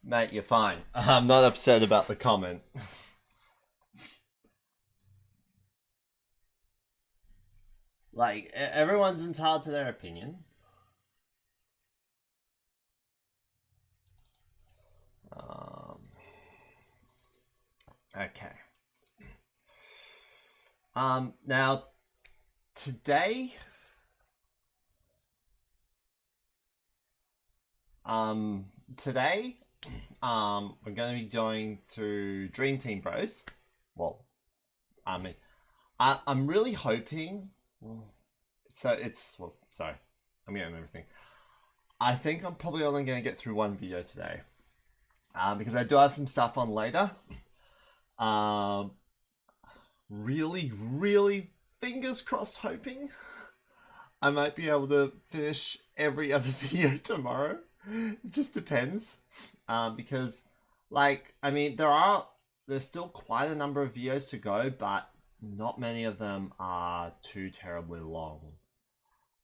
Mate, you're fine. I'm not upset about the comment. Like, everyone's entitled to their opinion. Okay. Now, today, today, we're going to be going through Dream Team Bros. Well, I mean, I'm really hoping. Well, sorry, I'm getting everything. I think I'm probably only going to get through one video today, because I do have some stuff on later. Really, fingers crossed, hoping I might be able to finish every other video tomorrow. It just depends, because, like, I mean, there's still quite a number of videos to go, but not many of them are too terribly long.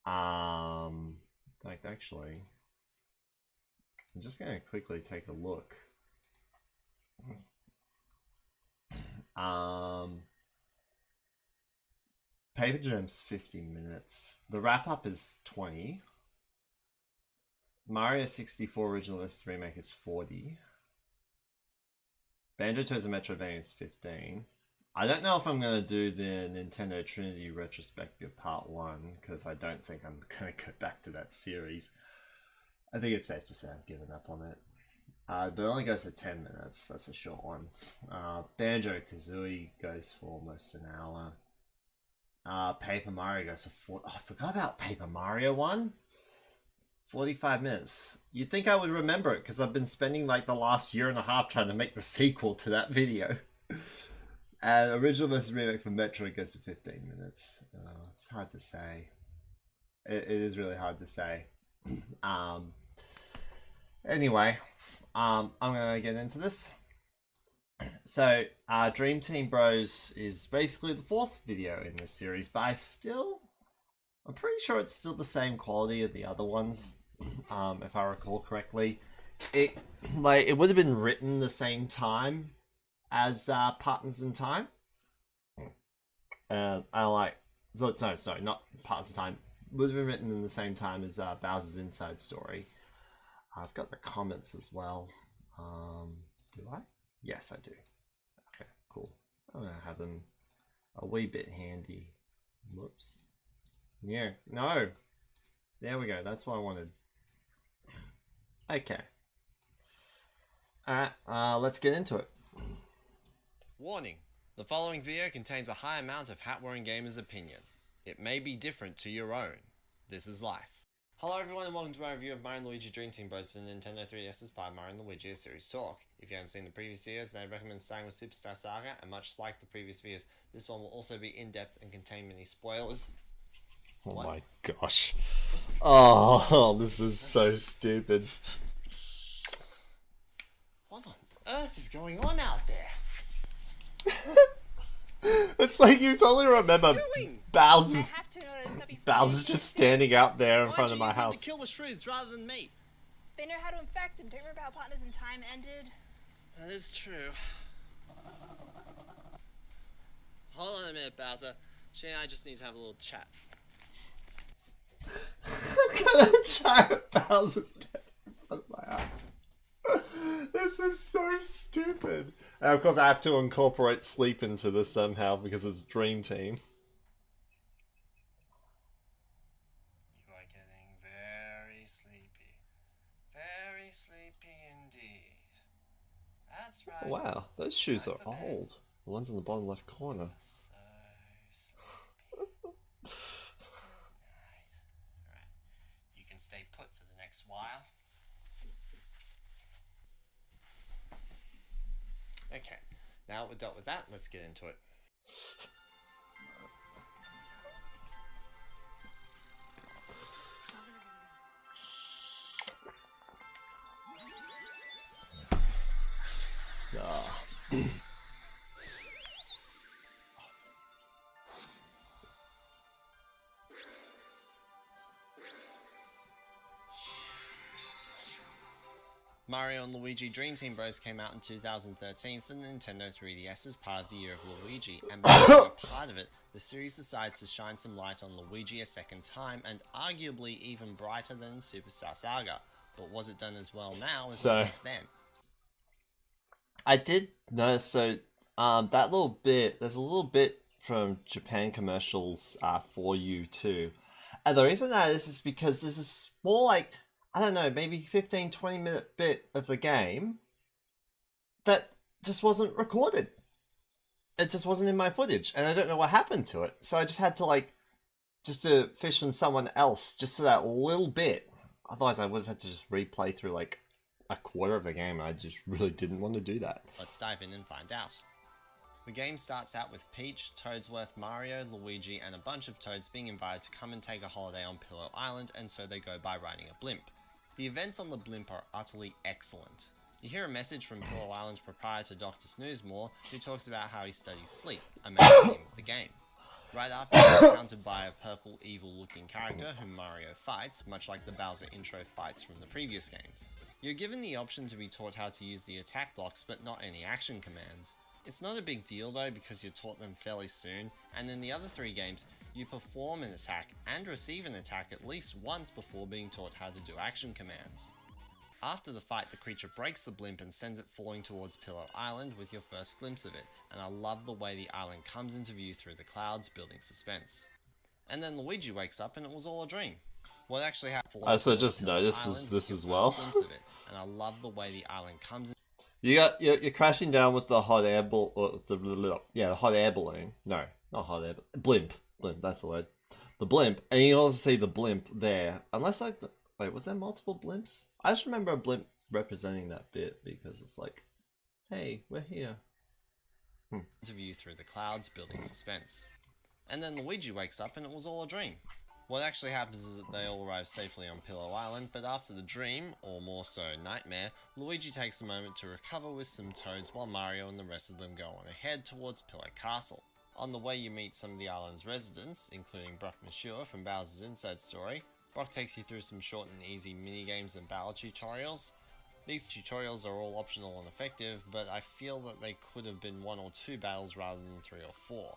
In fact, actually, I'm just gonna quickly take a look. Paper Jam's 50 minutes. The wrap up is 20. Mario 64 Original vs. Remake is 40. Banjo-Tooie and Metroidvania is 15. I don't know if I'm going to do the Nintendo Trinity Retrospective Part 1, because I don't think I'm going to go back to that series. I think it's safe to say I've given up on it. But it only goes for 10 minutes. That's a short one. Banjo-Kazooie goes for almost an hour. Paper Mario goes for 4. Oh, I forgot about Paper Mario 1. 45 minutes. You'd think I would remember it, because I've been spending like the last year and a half trying to make the sequel to that video. And Original vs. Remake for Metroid goes to 15 minutes. It's hard to say. It is really hard to say. Anyway, I'm gonna get into this. So, Dream Team Bros is basically the 4th video in this series, but I'm pretty sure it's still the same quality of the other ones, if I recall correctly. It would have been written the same time as Partners in Time. Sorry, not Partners in Time. Would have been written in the same time as Bowser's Inside Story. I've got the comments as well. Do I? Yes, I do. Okay, cool. I'm gonna have them a wee bit handy. Whoops. Yeah, no. There we go. That's what I wanted. Okay. Alright, let's get into it. Warning. The following video contains a high amount of hat-wearing gamers' opinion. It may be different to your own. This is life. Hello everyone and welcome to my review of Mario & Luigi Dream Team Bros for the Nintendo 3DS by Mario & Luigi, a series talk. If you haven't seen the previous videos, then I'd recommend starting with Superstar Saga, and much like the previous videos, this one will also be in-depth and contain many spoilers. Oh my gosh. Oh, this is so stupid. What on earth is going on out there? It's like you totally remember Bowser's just standing out there in front of my house. To kill the Shroods rather than me. They know how to infect him. Don't you remember how Partners in Time ended? That is true. Hold on a minute, Bowser. She and I just need to have a little chat. I'm gonna giant Bowser's dead in front of my house. This is so stupid. And of course I have to incorporate sleep into this somehow because it's Dream Team. You are getting very sleepy. Very sleepy indeed. That's right. Wow, those shoes are old. The ones in the bottom left corner. So sleepy. Good night. Alright. You can stay put for the next while. Okay, now we're dealt with that, let's get into it. Mario and Luigi Dream Team Bros came out in 2013 for the Nintendo 3DS as part of the Year of Luigi, and by being a part of it, the series decides to shine some light on Luigi a second time, and arguably even brighter than Superstar Saga. But was it done as well now as it was then? I did notice, that little bit, there's a little bit from Japan commercials for you too. And the reason that is because this is more like, I don't know, maybe 15-20 minute bit of the game that just wasn't recorded. It just wasn't in my footage, and I don't know what happened to it. So I just had to to fish on someone else just for that little bit. Otherwise I would have had to just replay through like a quarter of the game, and I just really didn't want to do that. Let's dive in and find out. The game starts out with Peach, Toadsworth, Mario, Luigi, and a bunch of Toads being invited to come and take a holiday on Pillow Island, and so they go by riding a blimp. The events on the blimp are utterly excellent. You hear a message from Pillow Island's proprietor Dr. Snoozemore, who talks about how he studies sleep, a main theme of the game. Right after, you're encountered by a purple evil-looking character whom Mario fights, much like the Bowser intro fights from the previous games. You're given the option to be taught how to use the attack blocks, but not any action commands. It's not a big deal though, because you're taught them fairly soon, and in the other 3 games, you perform an attack and receive an attack at least once before being taught how to do action commands. After the fight, the creature breaks the blimp and sends it falling towards Pillow Island with your first glimpse of it, and I love the way the island comes into view through the clouds, building suspense. And then Luigi wakes up and it was all a dream. What actually happened? So just notice this as well. And I love the way the island comes. You're crashing down with the hot air ball, or the hot air balloon. No, not hot air, blimp. That's the word. The blimp, and you also see the blimp there. Unless wait, was there multiple blimps? I just remember a blimp representing that bit because it's like, hey, we're here. To view through the clouds, building suspense. And then Luigi wakes up and it was all a dream. What actually happens is that they all arrive safely on Pillow Island, but after the dream, or more so nightmare, Luigi takes a moment to recover with some Toads while Mario and the rest of them go on ahead towards Pillow Castle. On the way you meet some of the island's residents, including Brock Monsieur from Bowser's Inside Story. Brock takes you through some short and easy minigames and battle tutorials. These tutorials are all optional and effective, but I feel that they could have been 1 or 2 battles rather than 3 or 4.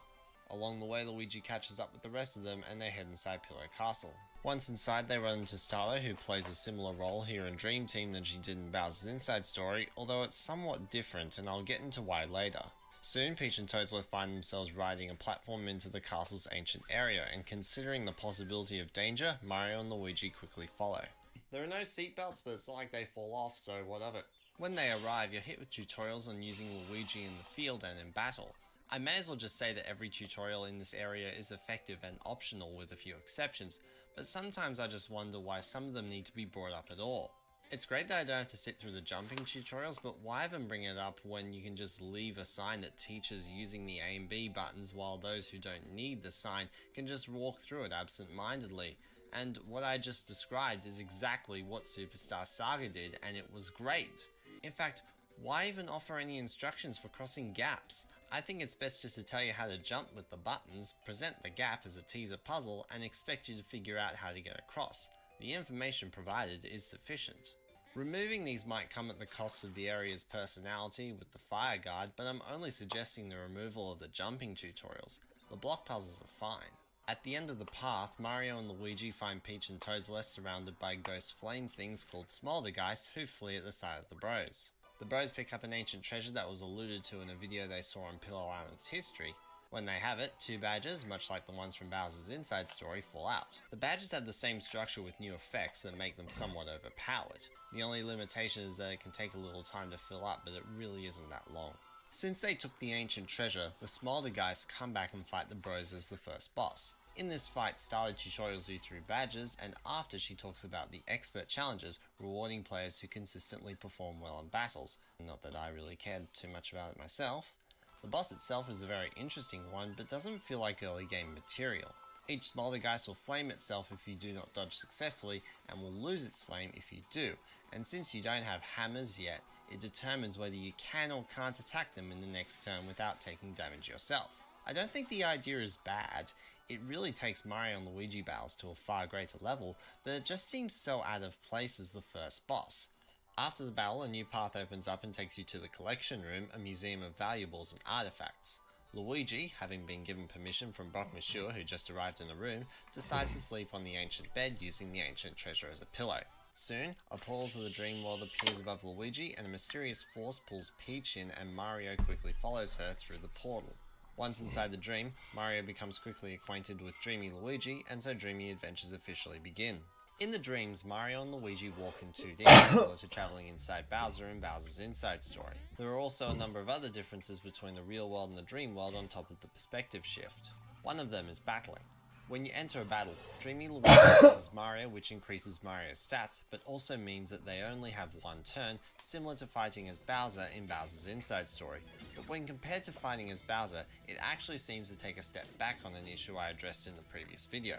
Along the way, Luigi catches up with the rest of them and they head inside Pillow Castle. Once inside, they run into Starla, who plays a similar role here in Dream Team than she did in Bowser's Inside Story, although it's somewhat different, and I'll get into why later. Soon, Peach and Toadsworth find themselves riding a platform into the castle's ancient area, and considering the possibility of danger, Mario and Luigi quickly follow. There are no seatbelts, but it's not like they fall off, so what of it? When they arrive, you're hit with tutorials on using Luigi in the field and in battle. I may as well just say that every tutorial in this area is effective and optional with a few exceptions, but sometimes I just wonder why some of them need to be brought up at all. It's great that I don't have to sit through the jumping tutorials, but why even bring it up when you can just leave a sign that teaches using the A and B buttons, while those who don't need the sign can just walk through it absent-mindedly? And what I just described is exactly what Superstar Saga did, and it was great. In fact, why even offer any instructions for crossing gaps? I think it's best just to tell you how to jump with the buttons, present the gap as a teaser puzzle, and expect you to figure out how to get across. The information provided is sufficient. Removing these might come at the cost of the area's personality with the fire guard, but I'm only suggesting the removal of the jumping tutorials. The block puzzles are fine. At the end of the path, Mario and Luigi find Peach and Toadsworth surrounded by ghost flame things called Smoldergeist, who flee at the sight of the bros. The bros pick up an ancient treasure that was alluded to in a video they saw on Pillow Island's history. When they have it, 2 badges, much like the ones from Bowser's Inside Story, fall out. The badges have the same structure with new effects that make them somewhat overpowered. The only limitation is that it can take a little time to fill up, but it really isn't that long. Since they took the ancient treasure, the Smoldergeist come back and fight the bros as the first boss. In this fight, Starla tutorials you through badges, and after she talks about the expert challenges, rewarding players who consistently perform well in battles. Not that I really cared too much about it myself. The boss itself is a very interesting one, but doesn't feel like early game material. Each Smoldergeist will flame itself if you do not dodge successfully, and will lose its flame if you do, and since you don't have hammers yet, it determines whether you can or can't attack them in the next turn without taking damage yourself. I don't think the idea is bad. It really takes Mario and Luigi battles to a far greater level, but it just seems so out of place as the first boss. After the battle, a new path opens up and takes you to the collection room, a museum of valuables and artifacts. Luigi, having been given permission from Brock Monsieur, who just arrived in the room, decides to sleep on the ancient bed using the ancient treasure as a pillow. Soon, a portal to the dream world appears above Luigi and a mysterious force pulls Peach in and Mario quickly follows her through the portal. Once inside the dream, Mario becomes quickly acquainted with Dreamy Luigi and so Dreamy adventures officially begin. In the dreams, Mario and Luigi walk in 2D, similar to travelling inside Bowser in Bowser's Inside Story. There are also a number of other differences between the real world and the dream world on top of the perspective shift. One of them is battling. When you enter a battle, Dreamy Luigi enters Mario, which increases Mario's stats, but also means that they only have one turn, similar to fighting as Bowser in Bowser's Inside Story. But when compared to fighting as Bowser, it actually seems to take a step back on an issue I addressed in the previous video.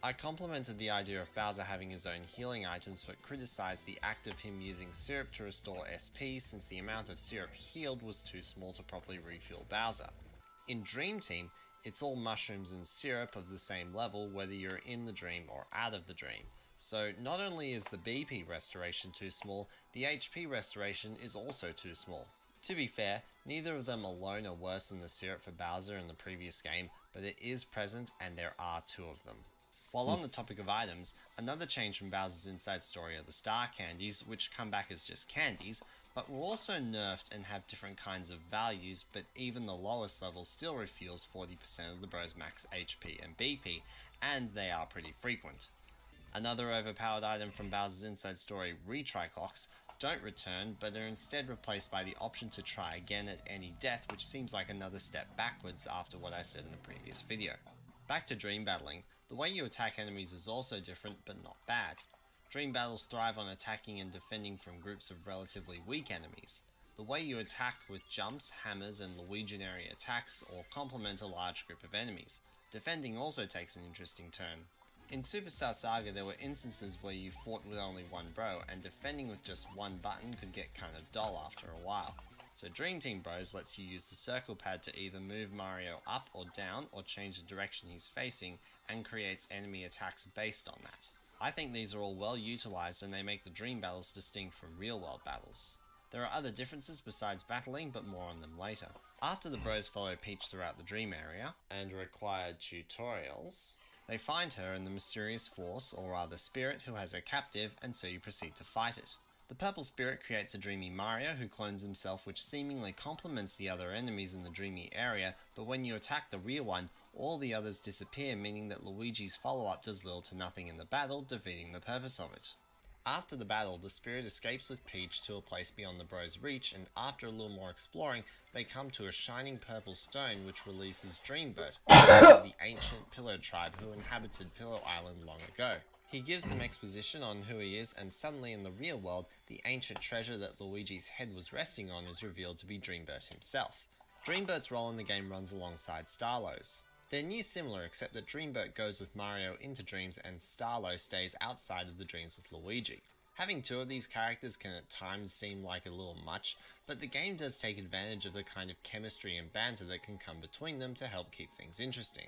I complimented the idea of Bowser having his own healing items, but criticised the act of him using syrup to restore SP since the amount of syrup healed was too small to properly refuel Bowser. In Dream Team, it's all mushrooms and syrup of the same level whether you're in the dream or out of the dream. So not only is the BP restoration too small, the HP restoration is also too small. To be fair, neither of them alone are worse than the syrup for Bowser in the previous game, but it is present and there are two of them. While on the topic of items, another change from Bowser's Inside Story are the star candies, which come back as just candies, but were also nerfed and have different kinds of values, but even the lowest level still refuels 40% of the bro's max HP and BP, and they are pretty frequent. Another overpowered item from Bowser's Inside Story, retry clocks, don't return, but are instead replaced by the option to try again at any death, which seems like another step backwards after what I said in the previous video. Back to dream battling. The way you attack enemies is also different, but not bad. Dream battles thrive on attacking and defending from groups of relatively weak enemies. The way you attack with jumps, hammers, and Luiginary attacks or complement a large group of enemies. Defending also takes an interesting turn. In Superstar Saga there were instances where you fought with only one bro, and defending with just one button could get kinda dull after a while. So Dream Team Bros lets you use the circle pad to either move Mario up or down or change the direction he's facing, and creates enemy attacks based on that. I think these are all well utilised and they make the dream battles distinct from real world battles. There are other differences besides battling, but more on them later. After the bros follow Peach throughout the dream area, and required tutorials, they find her and the mysterious force, or rather spirit, who has her captive, and so you proceed to fight it. The purple spirit creates a dreamy Mario who clones himself, which seemingly complements the other enemies in the dreamy area, but when you attack the real one, all the others disappear, meaning that Luigi's follow-up does little to nothing in the battle, defeating the purpose of it. After the battle, the spirit escapes with Peach to a place beyond the bros' reach, and after a little more exploring, they come to a shining purple stone which releases Dreambert, the ancient Pillow tribe who inhabited Pillow Island long ago. He gives some exposition on who he is, and suddenly in the real world, the ancient treasure that Luigi's head was resting on is revealed to be Dreambert himself. Dreambert's role in the game runs alongside Starlow's. They're near similar, except that Dreambert goes with Mario into dreams and Starlow stays outside of the dreams with Luigi. Having two of these characters can at times seem like a little much, but the game does take advantage of the kind of chemistry and banter that can come between them to help keep things interesting.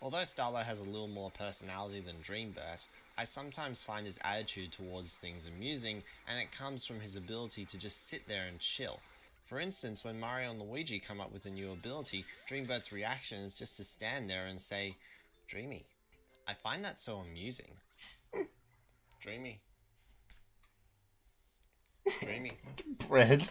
Although Starlow has a little more personality than Dreambert, I sometimes find his attitude towards things amusing, and it comes from his ability to just sit there and chill. For instance, when Mario and Luigi come up with a new ability, Dreambert's reaction is just to stand there and say, "Dreamy." I find that so amusing. Dreamy. Dreamy. Bread.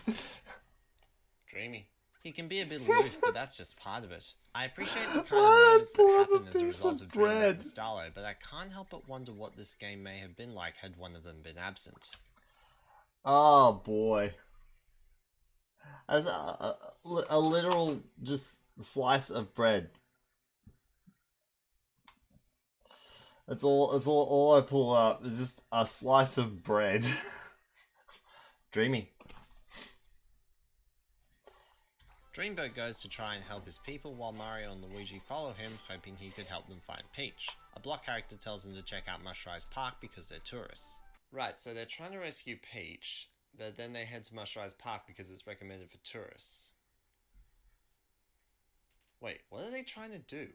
Dreamy. He can be a bit aloof, but that's just part of it. I appreciate the kind of moments that happen as a result of Dreambert and Starlow, but I can't help but wonder what this game may have been like had one of them been absent. Oh boy. As a literal just slice of bread. That's all I pull up is just a slice of bread. Dreamy. Dreambert goes to try and help his people while Mario and Luigi follow him, hoping he could help them find Peach. A block character tells them to check out Mushrise Park because they're tourists. Right, so they're trying to rescue Peach, but then they head to Mushrise Park because it's recommended for tourists. Wait, what are they trying to do?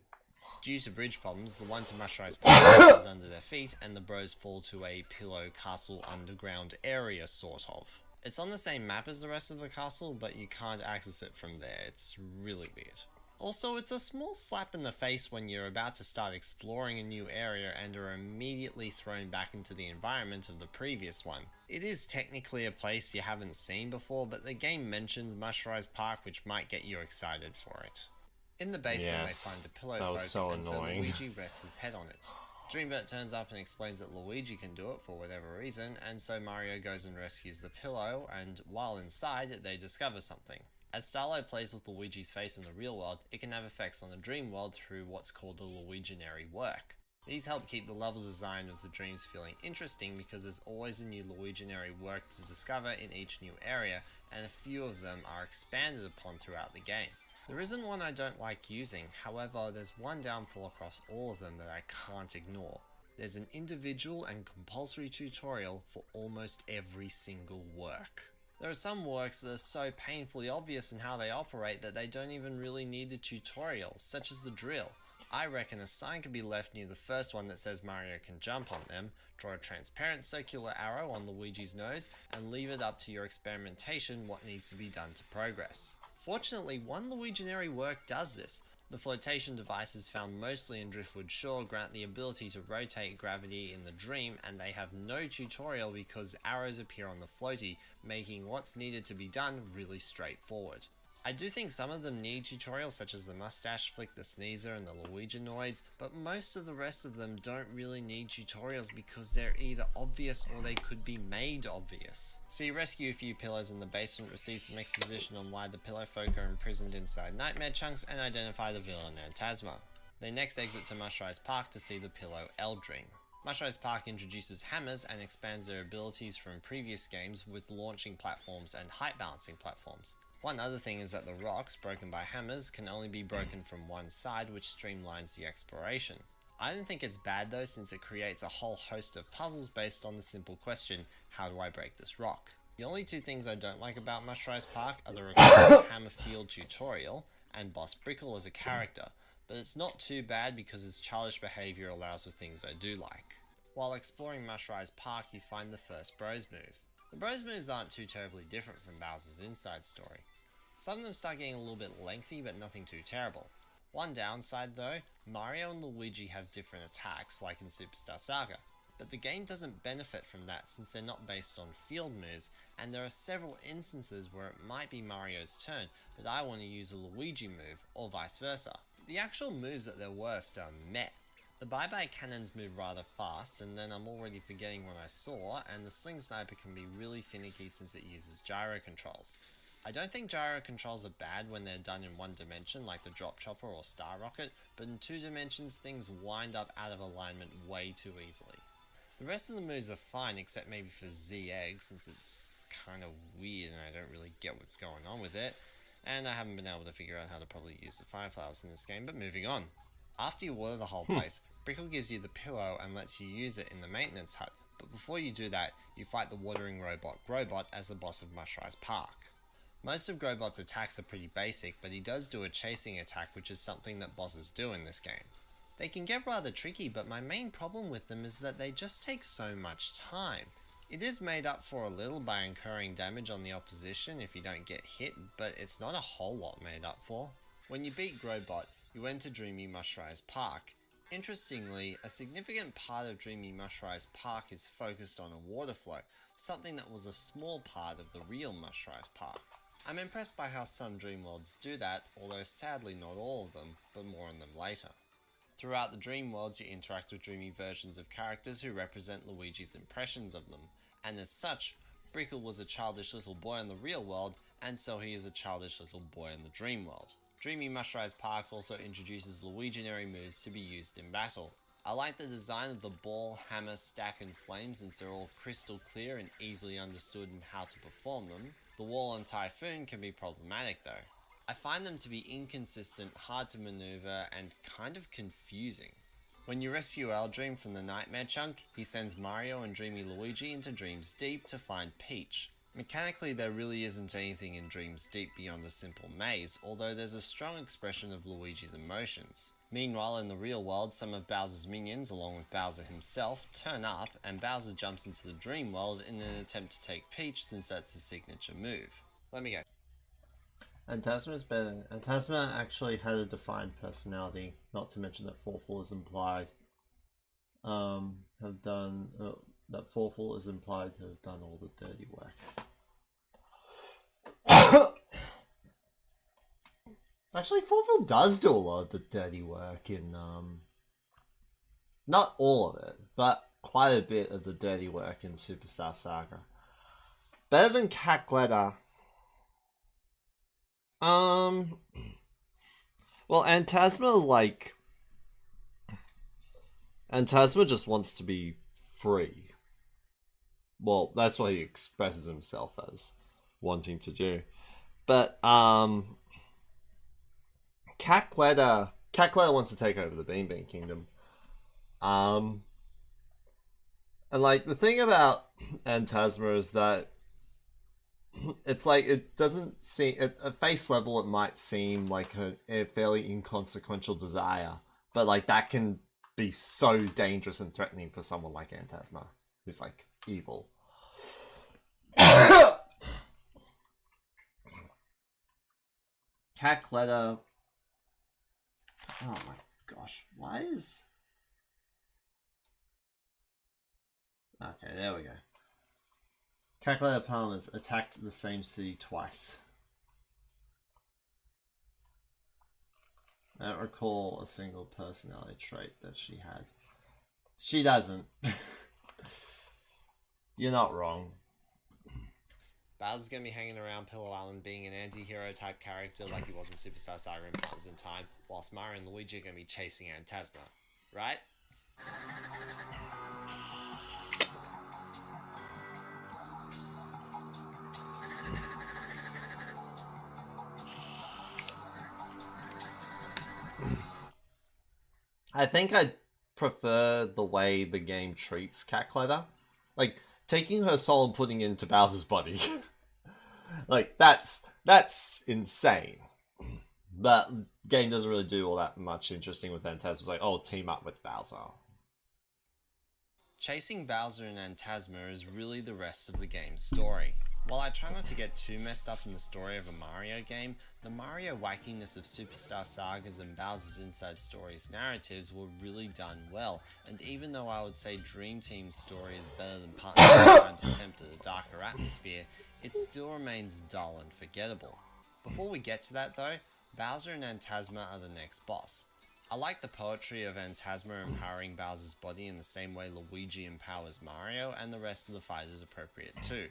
Due to bridge problems, the one to Mush Rise Park is under their feet, and the bros fall to a pillow castle underground area, sort of. It's on the same map as the rest of the castle, but you can't access it from there. It's really weird. Also, it's a small slap in the face when you're about to start exploring a new area and are immediately thrown back into the environment of the previous one. It is technically a place you haven't seen before, but the game mentions Mush Rise Park, which might get you excited for it. In the basement, Yes, they find a pillow that was folk, so and annoying. so Luigi rests his head on it. Dreambert turns up and explains that Luigi can do it for whatever reason, and so Mario goes and rescues the pillow, and while inside, they discover something. As Starlo plays with Luigi's face in the real world, it can have effects on the dream world through what's called a Luiginary work. These help keep the level design of the dreams feeling interesting because there's always a new Luiginary work to discover in each new area, and a few of them are expanded upon throughout the game. There isn't one I don't like using, however there's one downfall across all of them that I can't ignore. There's an individual and compulsory tutorial for almost every single work. There are some works that are so painfully obvious in how they operate that they don't even really need a tutorial, such as the drill. I reckon a sign could be left near the first one that says Mario can jump on them, draw a transparent circular arrow on Luigi's nose, and leave it up to your experimentation what needs to be done to progress. Fortunately, one Luiginary work does this. The flotation devices found mostly in Driftwood Shore grant the ability to rotate gravity in the dream, and they have no tutorial because arrows appear on the floaty, making what's needed to be done really straightforward. I do think some of them need tutorials such as the mustache flick, the sneezer, and the Luiginoids, but most of the rest of them don't really need tutorials because they're either obvious or they could be made obvious. So you rescue a few pillows in the basement, receive some exposition on why the pillow folk are imprisoned inside nightmare chunks, and identify the villain Phantasma. They next exit to Mush Rise Park to see the pillow Eldream. Mush Rise Park introduces hammers and expands their abilities from previous games with launching platforms and height balancing platforms. One other thing is that the rocks, broken by hammers, can only be broken from one side, which streamlines the exploration. I don't think it's bad though, since it creates a whole host of puzzles based on the simple question, how do I break this rock? The only two things I don't like about Mush Rise Park are the required Hammerfield tutorial, and Boss Brickle as a character, but it's not too bad because his childish behaviour allows for things I do like. While exploring Mush Rise Park, you find the first Bros move. The Bros moves aren't too terribly different from Bowser's Inside Story. Some of them start getting a little bit lengthy, but nothing too terrible. One downside though, Mario and Luigi have different attacks, like in Superstar Saga, but the game doesn't benefit from that since they're not based on field moves, and there are several instances where it might be Mario's turn, but I want to use a Luigi move, or vice versa. The actual moves at their worst are meh. The bye-bye cannons move rather fast, and then I'm already forgetting what I saw, and the Sling Sniper can be really finicky since it uses gyro controls. I don't think gyro controls are bad when they're done in one dimension like the Drop Chopper or Star Rocket, but in two dimensions things wind up out of alignment way too easily. The rest of the moves are fine except maybe for Z-Egg since it's kind of weird and I don't really get what's going on with it, and I haven't been able to figure out how to properly use the Fire Flowers in this game, but moving on. After you water the whole place, Brickle gives you the pillow and lets you use it in the maintenance hut, but before you do that, you fight the watering robot Grobot as the boss of Mush Rise Park. Most of Grobot's attacks are pretty basic, but he does do a chasing attack, which is something that bosses do in this game. They can get rather tricky, but my main problem with them is that they just take so much time. It is made up for a little by incurring damage on the opposition if you don't get hit, but it's not a whole lot made up for. When you beat Grobot, you enter Dreamy Mush Rise Park. Interestingly, a significant part of Dreamy Mush Rise Park is focused on a water flow, something that was a small part of the real Mush Rise Park. I'm impressed by how some Dream Worlds do that, although sadly not all of them, but more on them later. Throughout the Dream Worlds you interact with dreamy versions of characters who represent Luigi's impressions of them, and as such, Brickle was a childish little boy in the real world, and so he is a childish little boy in the Dream World. Dreamy Mush Rise Park also introduces Luiginary moves to be used in battle. I like the design of the ball, hammer, stack and flame since they're all crystal clear and easily understood in how to perform them. The wall and Typhoon can be problematic though. I find them to be inconsistent, hard to maneuver, and kind of confusing. When you rescue Eldream from the Nightmare Chunk, he sends Mario and Dreamy Luigi into Dreams Deep to find Peach. Mechanically, there really isn't anything in Dreams Deep beyond a simple maze, although there's a strong expression of Luigi's emotions. Meanwhile, in the real world, some of Bowser's minions, along with Bowser himself, turn up, and Bowser jumps into the dream world in an attempt to take Peach since that's his signature move. Let me guess. Phantasma is better. Phantasma actually had a defined personality, not to mention that Forful is implied. That Forful is implied to have done all the dirty work. Actually, Forful does do a lot of the dirty work in, not all of it, but quite a bit of the dirty work in Superstar Saga. Better than Cackletta. Well, Phantasma just wants to be free. Well, that's what he expresses himself as wanting to do. But, Cackletta wants to take over the Bean Bean Kingdom. And like, the thing about Phantasma is that it's like, it doesn't seem, at face level it might seem like a fairly inconsequential desire, but like that can be so dangerous and threatening for someone like Phantasma, who's like evil. Cackletta. Oh my gosh, why is... Okay, there we go. Cackletta Palmer's attacked the same city twice. I don't recall a single personality trait that she had. She doesn't. You're not wrong. Bowser's gonna be hanging around Pillow Island being an anti-hero type character like he was in Superstar Saga and Partners in Time, whilst Mario and Luigi are gonna be chasing Phantasma, right? I think I prefer the way the game treats Cackletta. Like, taking her soul and putting it into Bowser's body. Like, that's insane. But the game doesn't really do all that much interesting with Phantasma. It's like, oh, team up with Bowser. Chasing Bowser and Phantasma is really the rest of the game's story. While I try not to get too messed up in the story of a Mario game, the Mario wackiness of Superstar Sagas and Bowser's Inside Stories narratives were really done well, and even though I would say Dream Team's story is better than Partners in Time's attempt at a darker atmosphere, it still remains dull and forgettable. Before we get to that though, Bowser and Phantasma are the next boss. I like the poetry of Phantasma empowering Bowser's body in the same way Luigi empowers Mario, and the rest of the fight is appropriate too.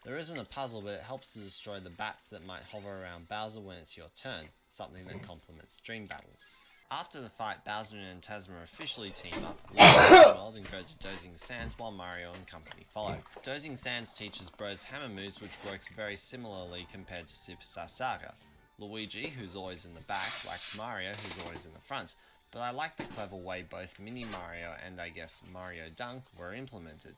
There isn't a puzzle, but it helps to destroy the bats that might hover around Bowser when it's your turn, something that complements Dream Battles. After the fight, Bowser and Phantasma officially team up, leave the world and go to Dozing Sands while Mario and company follow. Dozing Sands teaches Bro's hammer moves, which works very similarly compared to Superstar Saga. Luigi, who's always in the back, likes Mario, who's always in the front, but I like the clever way both Mini Mario and I guess Mario Dunk were implemented.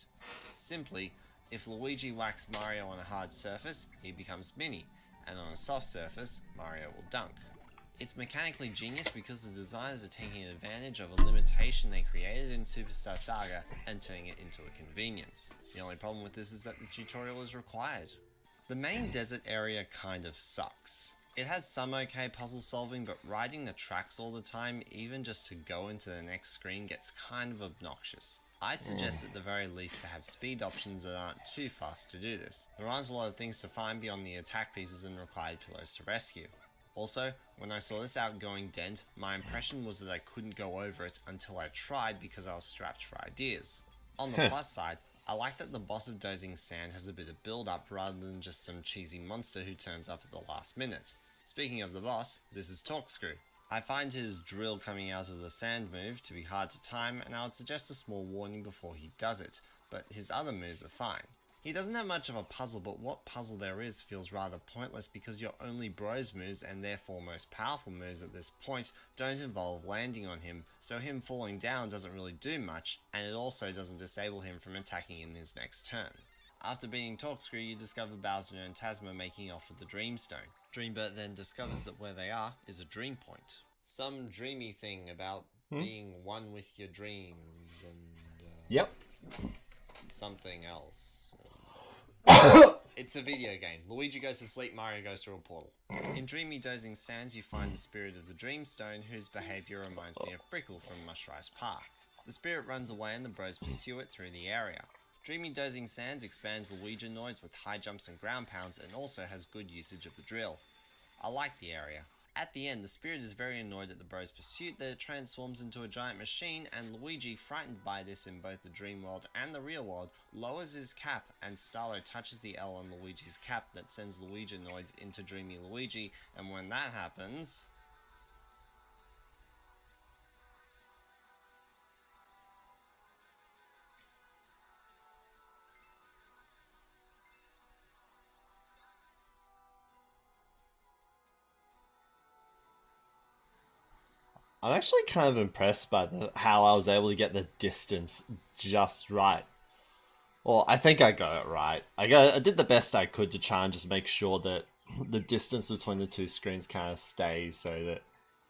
Simply, if Luigi whacks Mario on a hard surface, he becomes Mini, and on a soft surface, Mario will dunk. It's mechanically genius because the designers are taking advantage of a limitation they created in Superstar Saga and turning it into a convenience. The only problem with this is that the tutorial is required. The main desert area kind of sucks. It has some okay puzzle solving, but riding the tracks all the time, even just to go into the next screen, gets kind of obnoxious. I'd suggest at the very least to have speed options that aren't too fast to do this. There aren't a lot of things to find beyond the attack pieces and required pillows to rescue. Also, when I saw this outgoing dent, my impression was that I couldn't go over it until I tried because I was strapped for ideas. On the plus side, I like that the boss of Dozing Sand has a bit of build up rather than just some cheesy monster who turns up at the last minute. Speaking of the boss, this is Torkscrew. I find his drill coming out of the sand move to be hard to time, and I would suggest a small warning before he does it, but his other moves are fine. He doesn't have much of a puzzle, but what puzzle there is feels rather pointless because your only Bros moves, and therefore most powerful moves at this point, don't involve landing on him, so him falling down doesn't really do much, and it also doesn't disable him from attacking in his next turn. After beating Torkscrew, you discover Bowser and Phantasma making off with the Dreamstone. Dreambert then discovers that where they are is a dream point. some dreamy thing about being one with your dreams and Yep. something else. It's a video game. Luigi goes to sleep, Mario goes through a portal. In Dreamy Dozing Sands, you find the spirit of the Dreamstone, whose behaviour reminds me of Brickle from Mushrise Park. The spirit runs away and the bros pursue it through the area. Dreamy Dozing Sands expands Luiginoids with high jumps and ground pounds and also has good usage of the drill. I like the area. At the end, the spirit is very annoyed at the bros' pursuit that it transforms into a giant machine, and Luigi, frightened by this in both the dream world and the real world, lowers his cap and Starlo touches the L on Luigi's cap that sends Luiginoids into Dreamy Luigi, and when that happens... I'm actually kind of impressed by how I was able to get the distance just right. Well, I think I got it right. I did the best I could to try and just make sure that the distance between the two screens kind of stays so that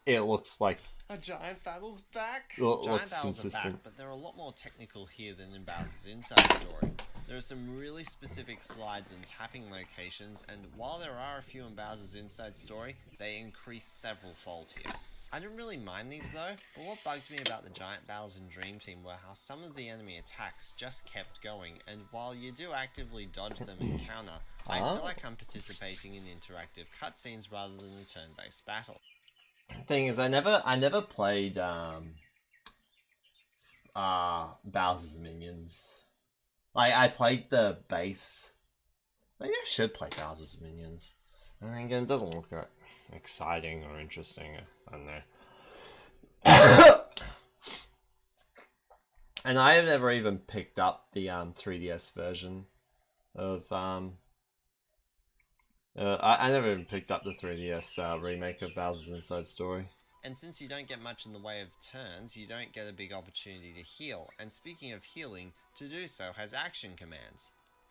it looks like A giant battle's back! Looks Giant battles consistent. are back, but they're a lot more technical here than in Bowser's Inside Story. There are some really specific slides and tapping locations, and while there are a few in Bowser's Inside Story, they increase several fold here. I didn't really mind these though, but what bugged me about the giant battles in Dream Team were how some of the enemy attacks just kept going, and while you do actively dodge them and counter, I feel like I'm participating in interactive cutscenes rather than a turn-based battle. thing is I never played Bowser's Minions. I played the base. Maybe I should play Bowser's Minions. And then again, it doesn't look that exciting or interesting. I don't know. And I have never even picked up the 3DS version of I never even picked up the 3DS remake of Bowser's Inside Story. And since you don't get much in the way of turns, you don't get a big opportunity to heal, and speaking of healing, to do so has action commands.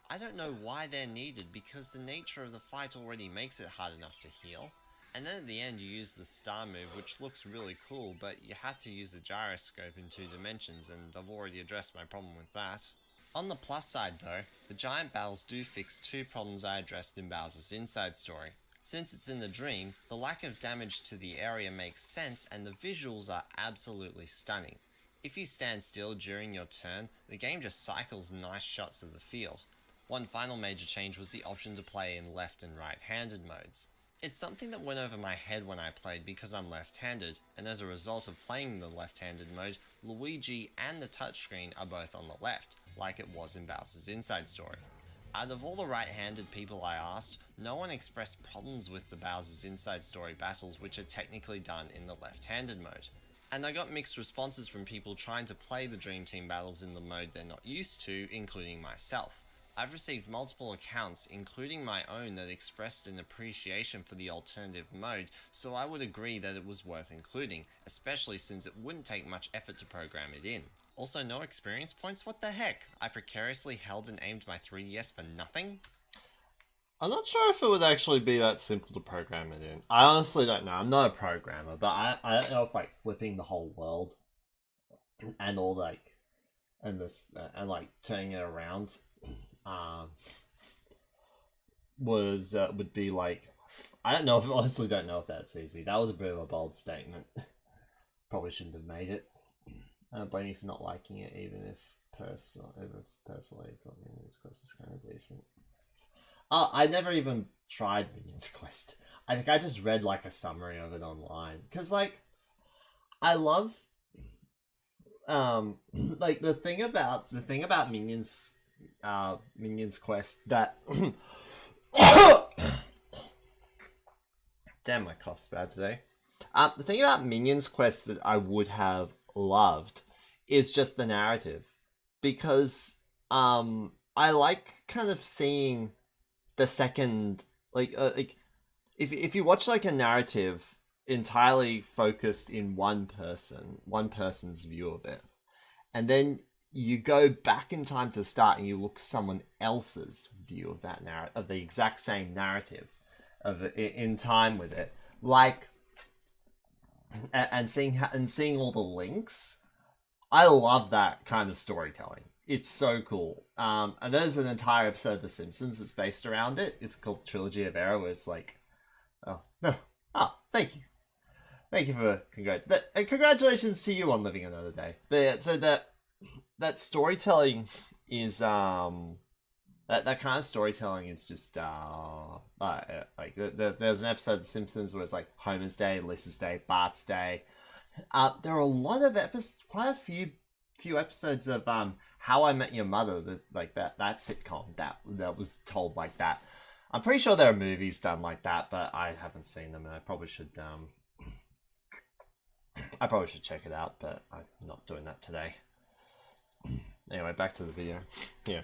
I don't know why they're needed because the nature of the fight already makes it hard enough to heal. And then at the end you use the star move, which looks really cool, but you have to use a gyroscope in 2 dimensions, and I've already addressed my problem with that. On the plus side though, the giant battles do fix 2 problems I addressed in Bowser's Inside Story. Since it's in the dream, the lack of damage to the area makes sense and the visuals are absolutely stunning. If you stand still during your turn, the game just cycles nice shots of the field. One final major change was the option to play in left and right-handed modes. It's something that went over my head when I played because I'm left-handed, and as a result of playing the left-handed mode, Luigi and the touchscreen are both on the left, like it was in Bowser's Inside Story. Out of all the right-handed people I asked, no one expressed problems with the Bowser's Inside Story battles which are technically done in the left-handed mode. And I got mixed responses from people trying to play the Dream Team battles in the mode they're not used to, including myself. I've received multiple accounts, including my own, that expressed an appreciation for the alternative mode, so I would agree that it was worth including, especially since it wouldn't take much effort to program it in. Also, no experience points? What the heck? I precariously held and aimed my 3DS for nothing? I'm not sure if it would actually be that simple to program it in. I honestly don't know. I'm not a programmer, but I don't know if like flipping the whole world and all like and this and like turning it around would be like, I don't know if honestly don't know if that's easy. That was a bit of a bold statement. Probably shouldn't have made it. I don't blame you for not liking it, even if personally I thought Minions Quest is kind of decent. I never even tried Minions Quest. I think I just read like a summary of it online because like I love like the thing about Minions Quest that damn, my cough's bad today. The thing about Minions Quest that I would have loved is just the narrative, because I like kind of seeing the second like if you watch like a narrative entirely focused in one person's view of it, and then you go back in time to start and you look someone else's view of that of the exact same narrative of it in time with it, like and seeing all the links. I love that kind of storytelling. It's so cool. And there's an entire episode of The Simpsons that's based around it. It's called Trilogy of Error, where it's like, oh no, thank you for congratulations to you on living another day. But yeah, so that storytelling is that kind of storytelling is just like there's an episode of The Simpsons where it's like Homer's Day, Lisa's Day, Bart's Day. There are a lot of episodes, quite a few episodes of How I Met Your Mother, that sitcom that was told like that. I'm pretty sure there are movies done like that, but I haven't seen them, and I probably should check it out, but I'm not doing that today. Anyway, back to the video. Yeah.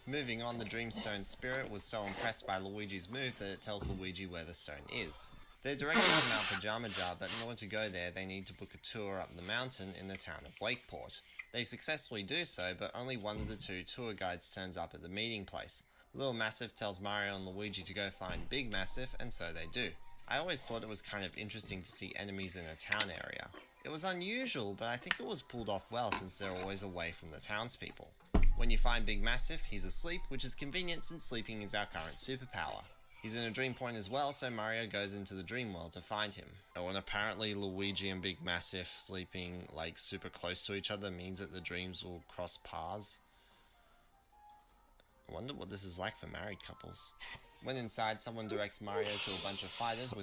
Moving on, the Dreamstone Spirit was so impressed by Luigi's move that it tells Luigi where the stone is. They're directed to Mount Pajama Jar, but in order to go there, they need to book a tour up the mountain in the town of Wakeport. They successfully do so, but only one of the two tour guides turns up at the meeting place. Little Massive tells Mario and Luigi to go find Big Massive, and so they do. I always thought it was kind of interesting to see enemies in a town area. It was unusual, but I think it was pulled off well since they're always away from the townspeople. When you find Big Massive, he's asleep, which is convenient since sleeping is our current superpower. He's in a dream point as well, so Mario goes into the dream world to find him. Oh, and apparently Luigi and Big Massive sleeping like super close to each other means that the dreams will cross paths. I wonder what this is like for married couples. When inside, someone directs Mario to a bunch of fighters with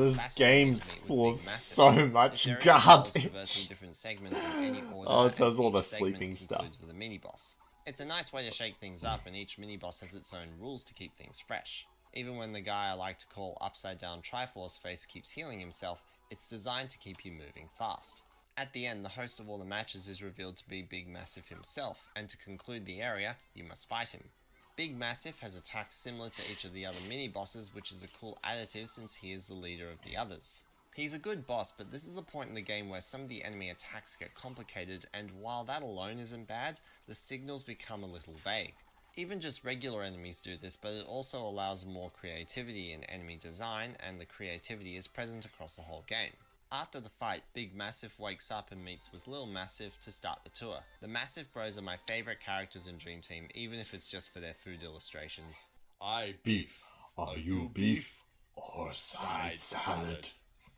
this game's full of so much garbage. Different segments in any order, it does all the sleeping stuff. With a mini boss. It's a nice way to shake things up, and each mini boss has its own rules to keep things fresh. Even when the guy I like to call Upside Down Triforce Face keeps healing himself, it's designed to keep you moving fast. At the end, the host of all the matches is revealed to be Big Massive himself, and to conclude the area, you must fight him. Big Massive has attacks similar to each of the other mini-bosses, which is a cool additive since he is the leader of the others. He's a good boss, but this is the point in the game where some of the enemy attacks get complicated, and while that alone isn't bad, the signals become a little vague. Even just regular enemies do this, but it also allows more creativity in enemy design, and the creativity is present across the whole game. After the fight, Big Massive wakes up and meets with Little Massive to start the tour. The Massive Bros are my favourite characters in Dream Team, even if it's just for their food illustrations. I beef. Are you beef? Or side salad?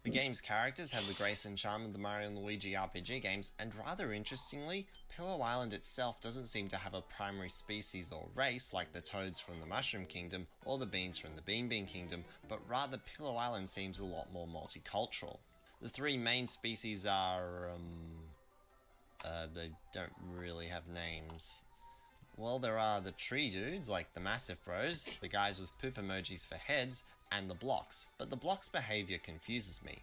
The game's characters have the grace and charm of the Mario and Luigi RPG games, and rather interestingly, Pillow Island itself doesn't seem to have a primary species or race like the Toads from the Mushroom Kingdom or the Beans from the Bean Bean Kingdom, but rather Pillow Island seems a lot more multicultural. The three main species are, they don't really have names. Well, there are the tree dudes, like the Massive Bros, the guys with poop emojis for heads, and the blocks, but the blocks' behaviour confuses me.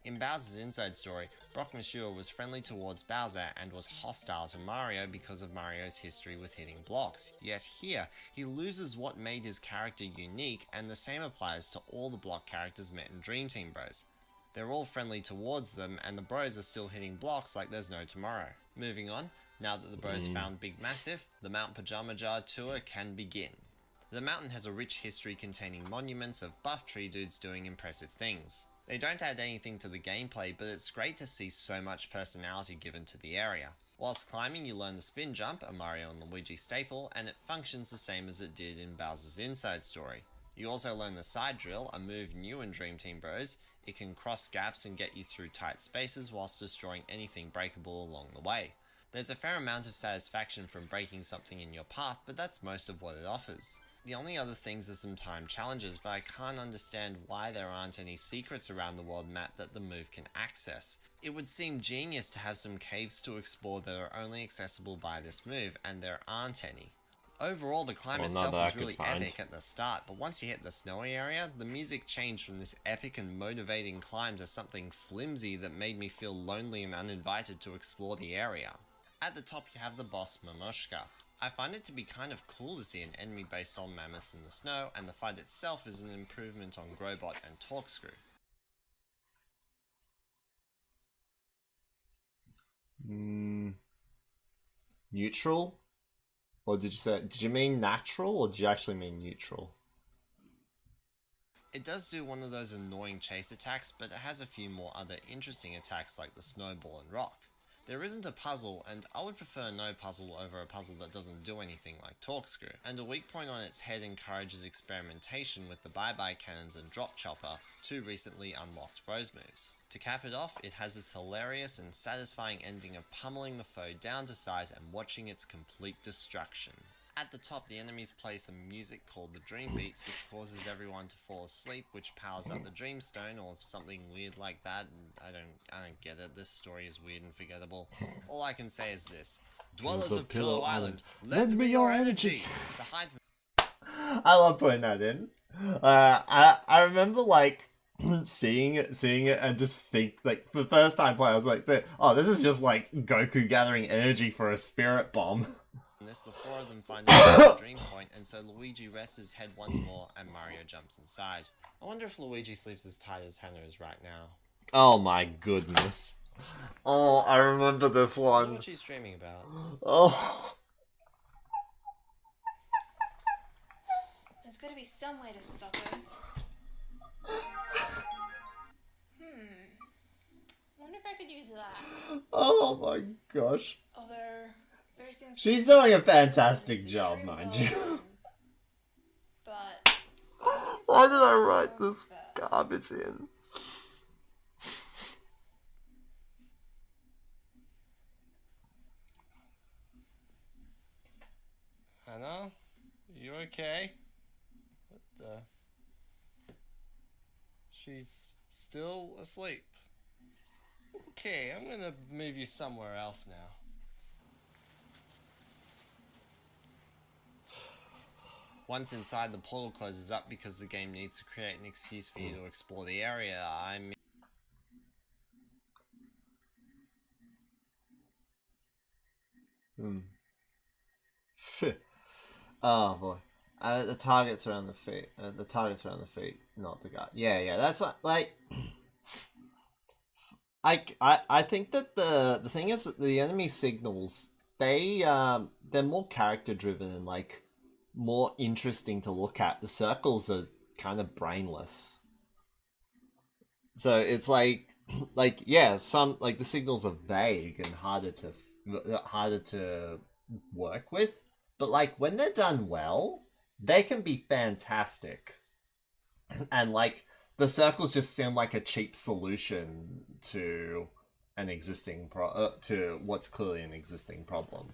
In Bowser's Inside Story, Brock Monsieur was friendly towards Bowser and was hostile to Mario because of Mario's history with hitting blocks, yet here, he loses what made his character unique, and the same applies to all the block characters met in Dream Team Bros. They're all friendly towards them, and the bros are still hitting blocks like there's no tomorrow. Moving on, now that the bros found Big Massive, the Mount Pajama Jar tour can begin. The mountain has a rich history containing monuments of buff tree dudes doing impressive things. They don't add anything to the gameplay, but it's great to see so much personality given to the area. Whilst climbing, you learn the spin jump, a Mario and Luigi staple, and it functions the same as it did in Bowser's Inside Story. You also learn the side drill, a move new in Dream Team Bros. It can cross gaps and get you through tight spaces whilst destroying anything breakable along the way. There's a fair amount of satisfaction from breaking something in your path, but that's most of what it offers. The only other things are some time challenges, but I can't understand why there aren't any secrets around the world map that the move can access. It would seem genius to have some caves to explore that are only accessible by this move, and there aren't any. Overall, the climb itself was really epic at the start, but once you hit the snowy area, the music changed from this epic and motivating climb to something flimsy that made me feel lonely and uninvited to explore the area. At the top you have the boss Mamushka. I find it to be kind of cool to see an enemy based on mammoths in the snow, and the fight itself is an improvement on Grobot and Torkscrew. Neutral? Or did you mean natural, or did you actually mean neutral? It does do one of those annoying chase attacks, but it has a few more other interesting attacks like the snowball and rock. There isn't a puzzle, and I would prefer no puzzle over a puzzle that doesn't do anything like Torkscrew, and a weak point on its head encourages experimentation with the bye-bye cannons and drop chopper, two recently unlocked Bros moves. To cap it off, it has this hilarious and satisfying ending of pummeling the foe down to size and watching its complete destruction. At the top, the enemies play some music called the Dream Beats, which causes everyone to fall asleep, which powers up the Dreamstone, or something weird like that. I don't get it. This story is weird and forgettable. All I can say is this: Dwellers of Pillow Island, lend me your energy to hide. I love putting that in. I remember like seeing it and just think like for the first time play, I was like, oh, this is just like Goku gathering energy for a spirit bomb. In this, the four of them find a dream point, and so Luigi rests his head once more, and Mario jumps inside. I wonder if Luigi sleeps as tight as Hannah is right now. Oh my goodness. Oh, I remember this I wonder one. what she's dreaming about. Oh. There's got to be some way to stop her. Wonder if I could use that. Oh my gosh. Although, very soon She's doing a fantastic job, mind you. But Why did I write this garbage in? Hannah? You okay? What the? She's still asleep. Okay, I'm gonna move you somewhere else now. Once inside, the portal closes up because the game needs to create an excuse for you to explore the area. I mean... Oh boy. The target's around the feet. The target's around the feet, not the guy. Yeah. That's like. I think that the thing is that the enemy signals they're more character driven and like more interesting to look at. The circles are kind of brainless. So it's like yeah, some like the signals are vague and harder to work with, but like when they're done well, they can be fantastic. And like the circles just seem like a cheap solution to an existing to what's clearly an existing problem.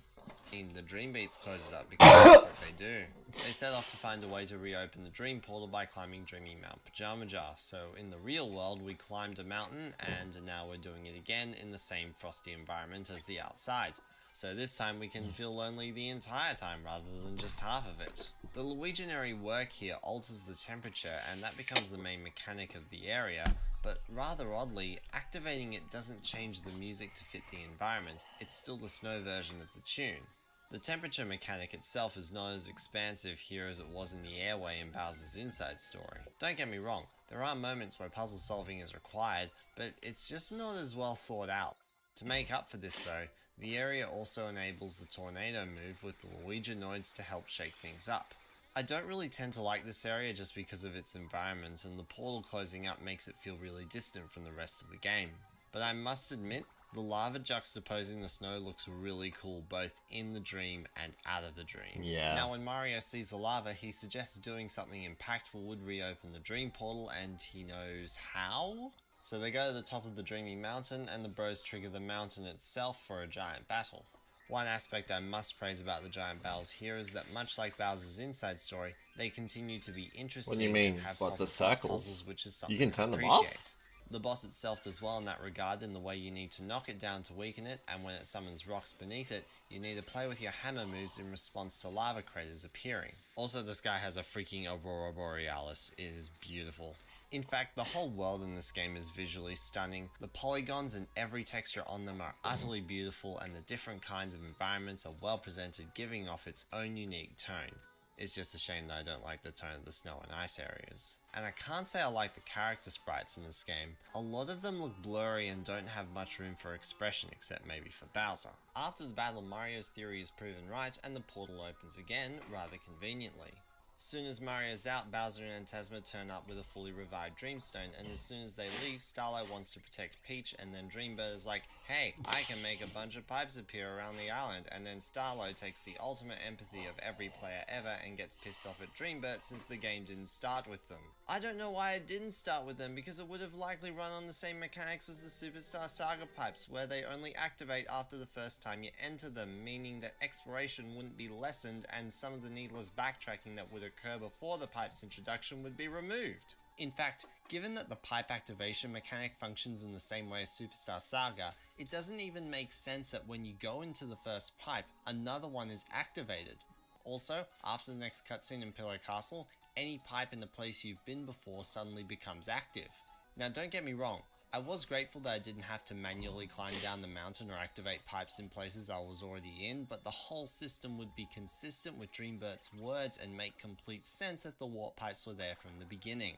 The Dream Beats closes up because that's what they do. They set off to find a way to reopen the Dream Portal by climbing Dreamy Mount Pajama Jar. So in the real world, we climbed a mountain, and now we're doing it again in the same frosty environment as the outside. So this time we can feel lonely the entire time rather than just half of it. The Luiginary work here alters the temperature, and that becomes the main mechanic of the area, but rather oddly, activating it doesn't change the music to fit the environment. It's still the snow version of the tune. The temperature mechanic itself is not as expansive here as it was in the airway in Bowser's Inside Story. Don't get me wrong, there are moments where puzzle solving is required, but it's just not as well thought out. To make up for this though, the area also enables the tornado move with the Luiginoids to help shake things up. I don't really tend to like this area just because of its environment, and the portal closing up makes it feel really distant from the rest of the game. But I must admit, the lava juxtaposing the snow looks really cool both in the dream and out of the dream. Yeah. Now when Mario sees the lava, he suggests doing something impactful would reopen the dream portal, and he knows how? So they go to the top of the Dreamy Mountain, and the bros trigger the mountain itself for a giant battle. One aspect I must praise about the giant battles here is that much like Bowser's Inside Story, they continue to be interesting. What do you mean? And have What, the complex circles? puzzles, which is something You can I turn them appreciate. off? The boss itself does well in that regard in the way you need to knock it down to weaken it, and when it summons rocks beneath it, you need to play with your hammer moves in response to lava craters appearing. Also, this guy has a freaking Aurora Borealis. It is beautiful. In fact, the whole world in this game is visually stunning. The polygons and every texture on them are utterly beautiful, and the different kinds of environments are well presented, giving off its own unique tone. It's just a shame that I don't like the tone of the snow and ice areas. And I can't say I like the character sprites in this game. A lot of them look blurry and don't have much room for expression except maybe for Bowser. After the battle, Mario's theory is proven right and the portal opens again, rather conveniently. Soon as Mario's out, Bowser and Tasma turn up with a fully revived Dreamstone, and as soon as they leave, Starlight wants to protect Peach, and then Dreambird is like, hey, I can make a bunch of pipes appear around the island, and then Starlight takes the ultimate empathy of every player ever and gets pissed off at Dreambird since the game didn't start with them. I don't know why it didn't start with them, because it would have likely run on the same mechanics as the Superstar Saga pipes, where they only activate after the first time you enter them, meaning that exploration wouldn't be lessened and some of the needless backtracking that would occur before the pipe's introduction would be removed. In fact, given that the pipe activation mechanic functions in the same way as Superstar Saga, it doesn't even make sense that when you go into the first pipe, another one is activated. Also, after the next cutscene in Pillow Castle, any pipe in the place you've been before suddenly becomes active. Now don't get me wrong, I was grateful that I didn't have to manually climb down the mountain or activate pipes in places I was already in, but the whole system would be consistent with Dreambird's words and make complete sense if the warp pipes were there from the beginning.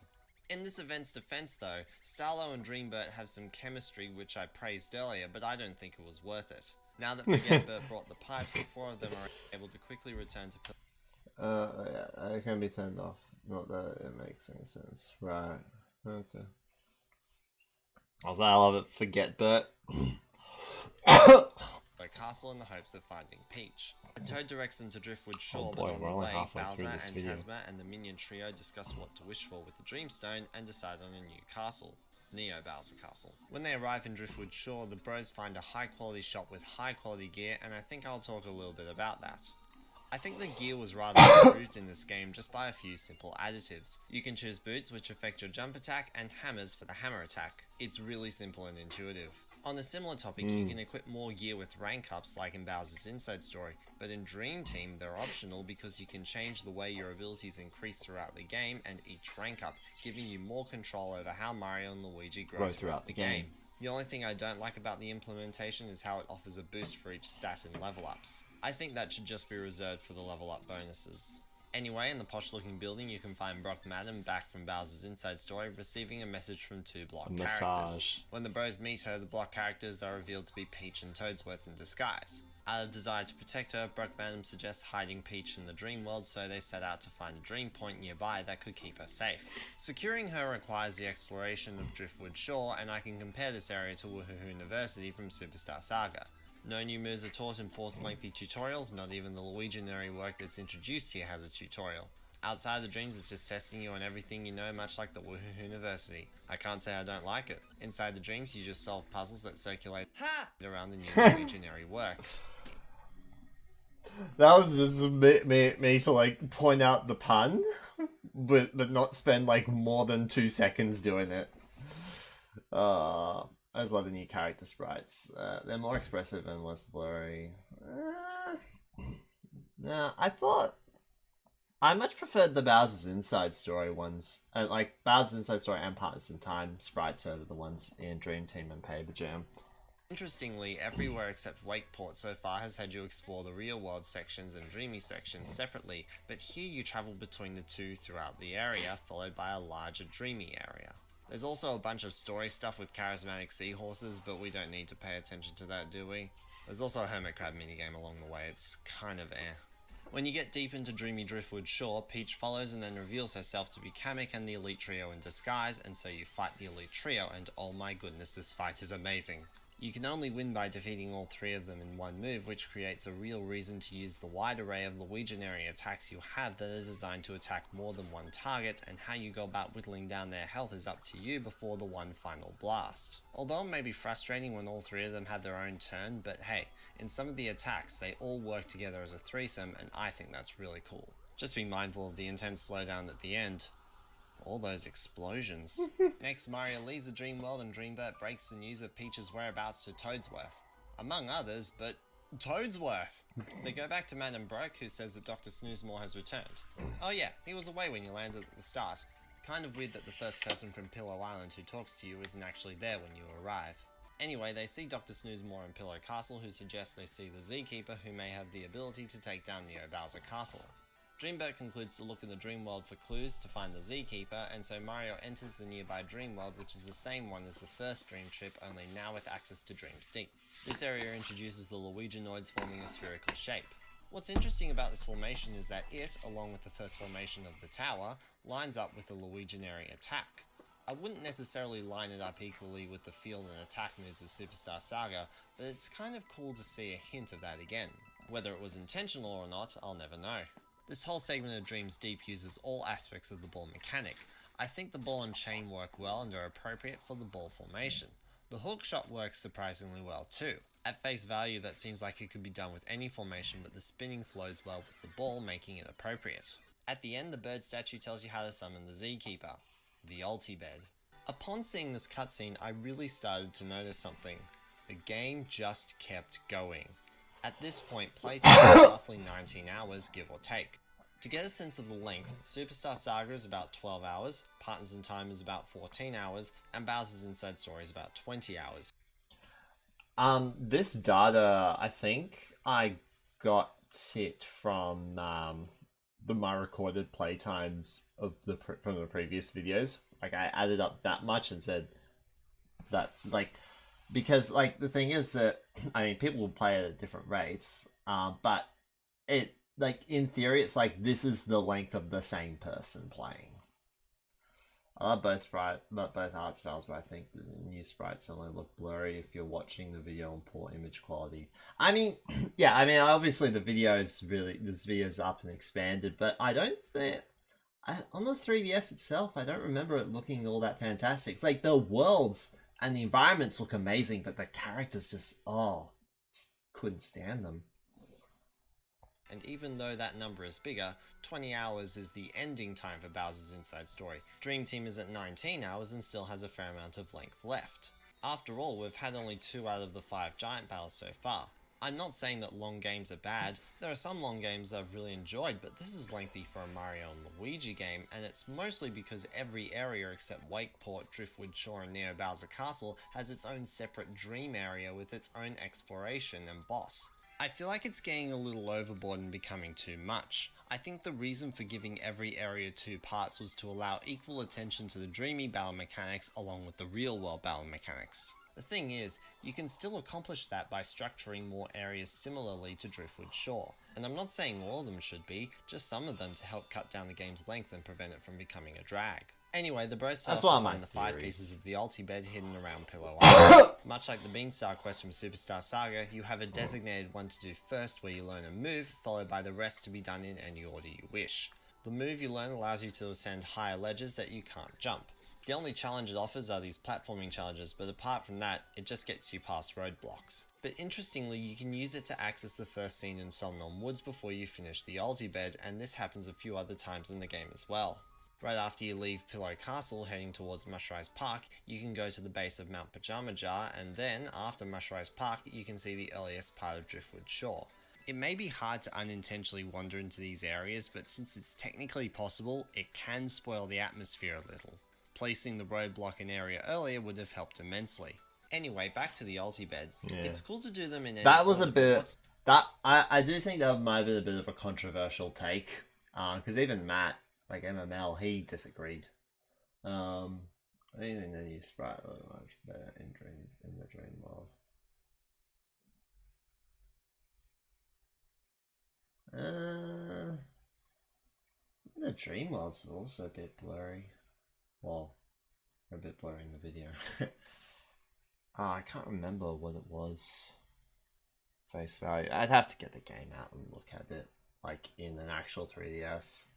In this event's defense though, Starlo and Dreambird have some chemistry which I praised earlier, but I don't think it was worth it. Now that Forgetbird brought the pipes, the four of them are able to quickly return to Yeah, it can be turned off. Not that it makes any sense. Right. Okay. I was like, I love it. Forget Bert. the castle in the hopes of finding Peach. Toad directs them to Driftwood Shore, but on the way, Bowser and Tasma and the minion trio discuss what to wish for with the Dreamstone and decide on a new castle. Neo Bowser Castle. When they arrive in Driftwood Shore, the bros find a high quality shop with high quality gear, and I think I'll talk a little bit about that. I think the gear was rather improved in this game just by a few simple additives. You can choose boots which affect your jump attack and hammers for the hammer attack. It's really simple and intuitive. On a similar topic, you can equip more gear with rank ups like in Bowser's Inside Story, but in Dream Team they're optional because you can change the way your abilities increase throughout the game and each rank up, giving you more control over how Mario and Luigi grow throughout the game. The only thing I don't like about the implementation is how it offers a boost for each stat in level ups. I think that should just be reserved for the level up bonuses. Anyway, in the posh looking building you can find Brock Madam back from Bowser's Inside Story receiving a message from two block characters. When the bros meet her, the block characters are revealed to be Peach and Toadsworth in disguise. Out of desire to protect her, Brock Madam suggests hiding Peach in the dream world, so they set out to find a dream point nearby that could keep her safe. Securing her requires the exploration of Driftwood Shore, and I can compare this area to Woohoo University from Superstar Saga. No new moves are taught in forced lengthy tutorials, not even the Luiginary work that's introduced here has a tutorial. Outside the dreams it's just testing you on everything you know, much like the Woohoo University. I can't say I don't like it. Inside the dreams you just solve puzzles that circulate around the new Luiginary work. That was just me to like point out the pun, but not spend like more than 2 seconds doing it. I just love the new character sprites. They're more expressive and less blurry. Nah, I much preferred the Bowser's Inside Story ones. Like Bowser's Inside Story and Partners in Time sprites over the ones in Dream Team and Paper Jam. Interestingly, everywhere except Wakeport so far has had you explore the real world sections and dreamy sections separately, but here you travel between the two throughout the area, followed by a larger dreamy area. There's also a bunch of story stuff with charismatic seahorses, but we don't need to pay attention to that, do we? There's also a Hermit Crab minigame along the way, it's kind of eh. When you get deep into dreamy Driftwood Shore, Peach follows and then reveals herself to be Kamek and the Elite Trio in disguise, and so you fight the Elite Trio, and oh my goodness, this fight is amazing. You can only win by defeating all three of them in one move, which creates a real reason to use the wide array of Luiginary attacks you have that is designed to attack more than one target, and how you go about whittling down their health is up to you before the one final blast. Although it may be frustrating when all three of them have their own turn, but hey, in some of the attacks they all work together as a threesome, and I think that's really cool. Just be mindful of the intense slowdown at the end. All those explosions. Next, Mario leaves the dream world and Dreambird breaks the news of Peach's whereabouts to Toadsworth. Among others, but Toadsworth! They go back to Madame Broke, who says that Dr. Snoozemore has returned. Oh yeah, he was away when you landed at the start. Kind of weird that the first person from Pillow Island who talks to you isn't actually there when you arrive. Anyway, they see Dr. Snoozemore in Pillow Castle, who suggests they see the Z-Keeper, who may have the ability to take down Neo Bowser Castle. Dreambird concludes to look in the dream world for clues to find the Z-Keeper, and so Mario enters the nearby dream world, which is the same one as the first dream trip, only now with access to Dreams Deep. This area introduces the Luiginoids forming a spherical shape. What's interesting about this formation is that it, along with the first formation of the tower, lines up with the Luiginary attack. I wouldn't necessarily line it up equally with the field and attack moves of Superstar Saga, but it's kind of cool to see a hint of that again. Whether it was intentional or not, I'll never know. This whole segment of Dreams Deep uses all aspects of the ball mechanic. I think the ball and chain work well and are appropriate for the ball formation. The hook shot works surprisingly well too. At face value, that seems like it could be done with any formation, but the spinning flows well with the ball, making it appropriate. At the end, the bird statue tells you how to summon the Z-Keeper, the Ulti-Bed. Upon seeing this cutscene, I really started to notice something. The game just kept going. At this point, playtime is roughly 19 hours, give or take. To get a sense of the length, Superstar Saga is about 12 hours, Partners in Time is about 14 hours, and Bowser's Inside Story is about 20 hours. This data, I think I got it from my recorded playtimes of from the previous videos. Like, I added up that much and said that's like, because like the thing is that, I mean, people will play at different rates, but it, like, in theory, it's like this is the length of the same person playing. I love both art styles, but I think the new sprites only look blurry if you're watching the video on poor image quality. I mean, yeah, I mean, obviously this video's up and expanded, but I don't think, on the 3DS itself, I don't remember it looking all that fantastic. It's like the worlds and the environments look amazing, but the characters just couldn't stand them. And even though that number is bigger, 20 hours is the ending time for Bowser's Inside Story. Dream Team is at 19 hours and still has a fair amount of length left. After all, we've had only 2 out of the 5 giant battles so far. I'm not saying that long games are bad, there are some long games that I've really enjoyed, but this is lengthy for a Mario and Luigi game, and it's mostly because every area except Wakeport, Driftwood Shore and Neo Bowser Castle has its own separate dream area with its own exploration and boss. I feel like it's getting a little overboard and becoming too much. I think the reason for giving every area 2 parts was to allow equal attention to the dreamy battle mechanics along with the real world battle mechanics. The thing is, you can still accomplish that by structuring more areas similarly to Driftwood Shore. And I'm not saying all of them should be, just some of them to help cut down the game's length and prevent it from becoming a drag. Anyway, the bros set off to find the 5 pieces of the Ulti-Bed hidden around Pillow Island. Much like the Beanstar quest from Superstar Saga, you have a designated one to do first where you learn a move, followed by the rest to be done in any order you wish. The move you learn allows you to ascend higher ledges that you can't jump. The only challenge it offers are these platforming challenges, but apart from that, it just gets you past roadblocks. But interestingly, you can use it to access the first scene in Somnon Woods before you finish the Ulti-Bed, and this happens a few other times in the game as well. Right after you leave Pillow Castle heading towards Mushrise Park, you can go to the base of Mount Pajama Jar, and then, after Mushrise Park, you can see the earliest part of Driftwood Shore. It may be hard to unintentionally wander into these areas, but since it's technically possible, it can spoil the atmosphere a little. Placing the roadblock in area earlier would have helped immensely. Anyway, back to the Ulti-Bed. Yeah. It's cool to do them in any That was a bit... I do think that might have been a bit of a controversial take, because even Matt, like MML, he disagreed. I think the new sprite look much better in the Dream World. The Dream World's also a bit blurry. Well, a bit blurry in the video. I can't remember what it was. Face value. I'd have to get the game out and look at it, like in an actual 3DS.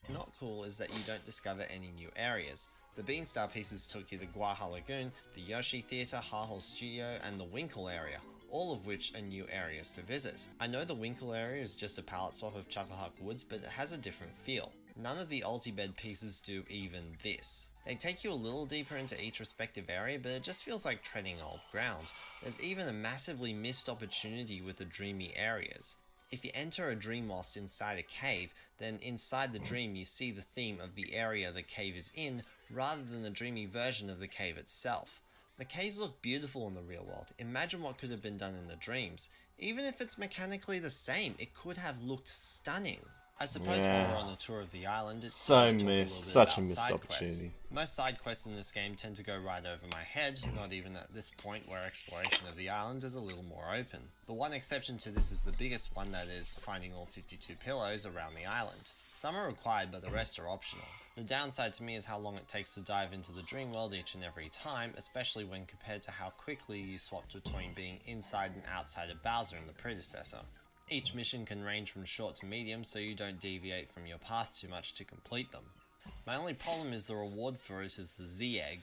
Not cool is that you don't discover any new areas. The Beanstar pieces took you to Guaha Lagoon, the Yoshi Theatre, Ha-Hole Studio, and the Winkle area, all of which are new areas to visit. I know the Winkle area is just a palette swap of Chucklehuck Woods, but it has a different feel. None of the Ulti-Bed pieces do even this. They take you a little deeper into each respective area, but it just feels like treading old ground. There's even a massively missed opportunity with the dreamy areas. If you enter a dream whilst inside a cave, then inside the dream you see the theme of the area the cave is in, rather than the dreamy version of the cave itself. The caves look beautiful in the real world. Imagine what could have been done in the dreams. Even if it's mechanically the same, it could have looked stunning. I suppose while we're on a tour of the island, it's So time to talk a little missed, bit such a about missed side quests. opportunity. Most side quests in this game tend to go right over my head, not even at this point where exploration of the island is a little more open. The one exception to this is the biggest one, that is, finding all 52 pillows around the island. Some are required, but the rest are optional. The downside to me is how long it takes to dive into the dream world each and every time, especially when compared to how quickly you swap between being inside and outside of Bowser in the predecessor. Each mission can range from short to medium, so you don't deviate from your path too much to complete them. My only problem is the reward for it is the Z-Egg.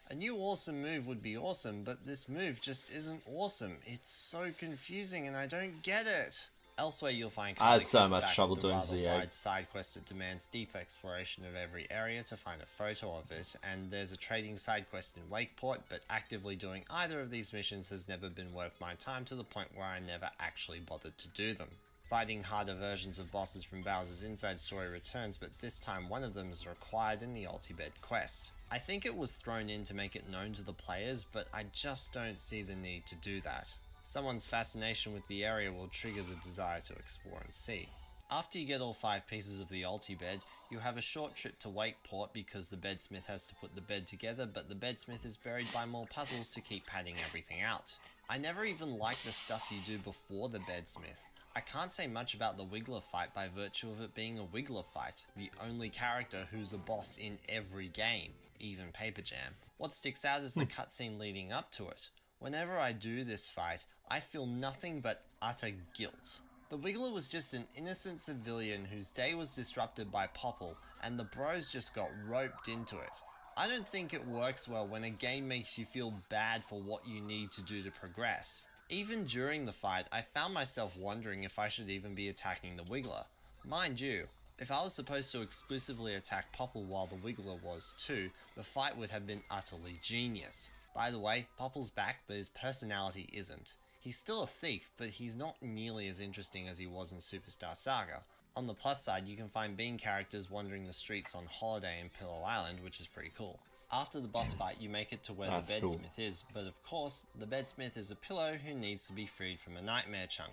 A new awesome move would be awesome, but this move just isn't awesome. It's so confusing and I don't get it. Elsewhere you'll find I had so Kylie much back trouble with the doing rather Z-Egg. wide side quest that demands deep exploration of every area to find a photo of it, and there's a trading side quest in Wakeport, but actively doing either of these missions has never been worth my time, to the point where I never actually bothered to do them. Fighting harder versions of bosses from Bowser's Inside Story returns, but this time one of them is required in the Ultibed quest. I think it was thrown in to make it known to the players, but I just don't see the need to do that. Someone's fascination with the area will trigger the desire to explore and see. After you get all 5 pieces of the Ultibed, you have a short trip to Wakeport because the bedsmith has to put the bed together, but the bedsmith is buried by more puzzles to keep padding everything out. I never even like the stuff you do before the bedsmith. I can't say much about the Wiggler fight by virtue of it being a Wiggler fight, the only character who's a boss in every game, even Paper Jam. What sticks out is the cutscene leading up to it. Whenever I do this fight, I feel nothing but utter guilt. The Wiggler was just an innocent civilian whose day was disrupted by Popple, and the bros just got roped into it. I don't think it works well when a game makes you feel bad for what you need to do to progress. Even during the fight, I found myself wondering if I should even be attacking the Wiggler. Mind you, if I was supposed to exclusively attack Popple while the Wiggler was too, the fight would have been utterly genius. By the way, Popple's back, but his personality isn't. He's still a thief, but he's not nearly as interesting as he was in Superstar Saga. On the plus side, you can find Bean characters wandering the streets on holiday in Pillow Island, which is pretty cool. After the boss fight, you make it to where That's the cool. bedsmith is, but of course, the bedsmith is a pillow who needs to be freed from a nightmare chunk.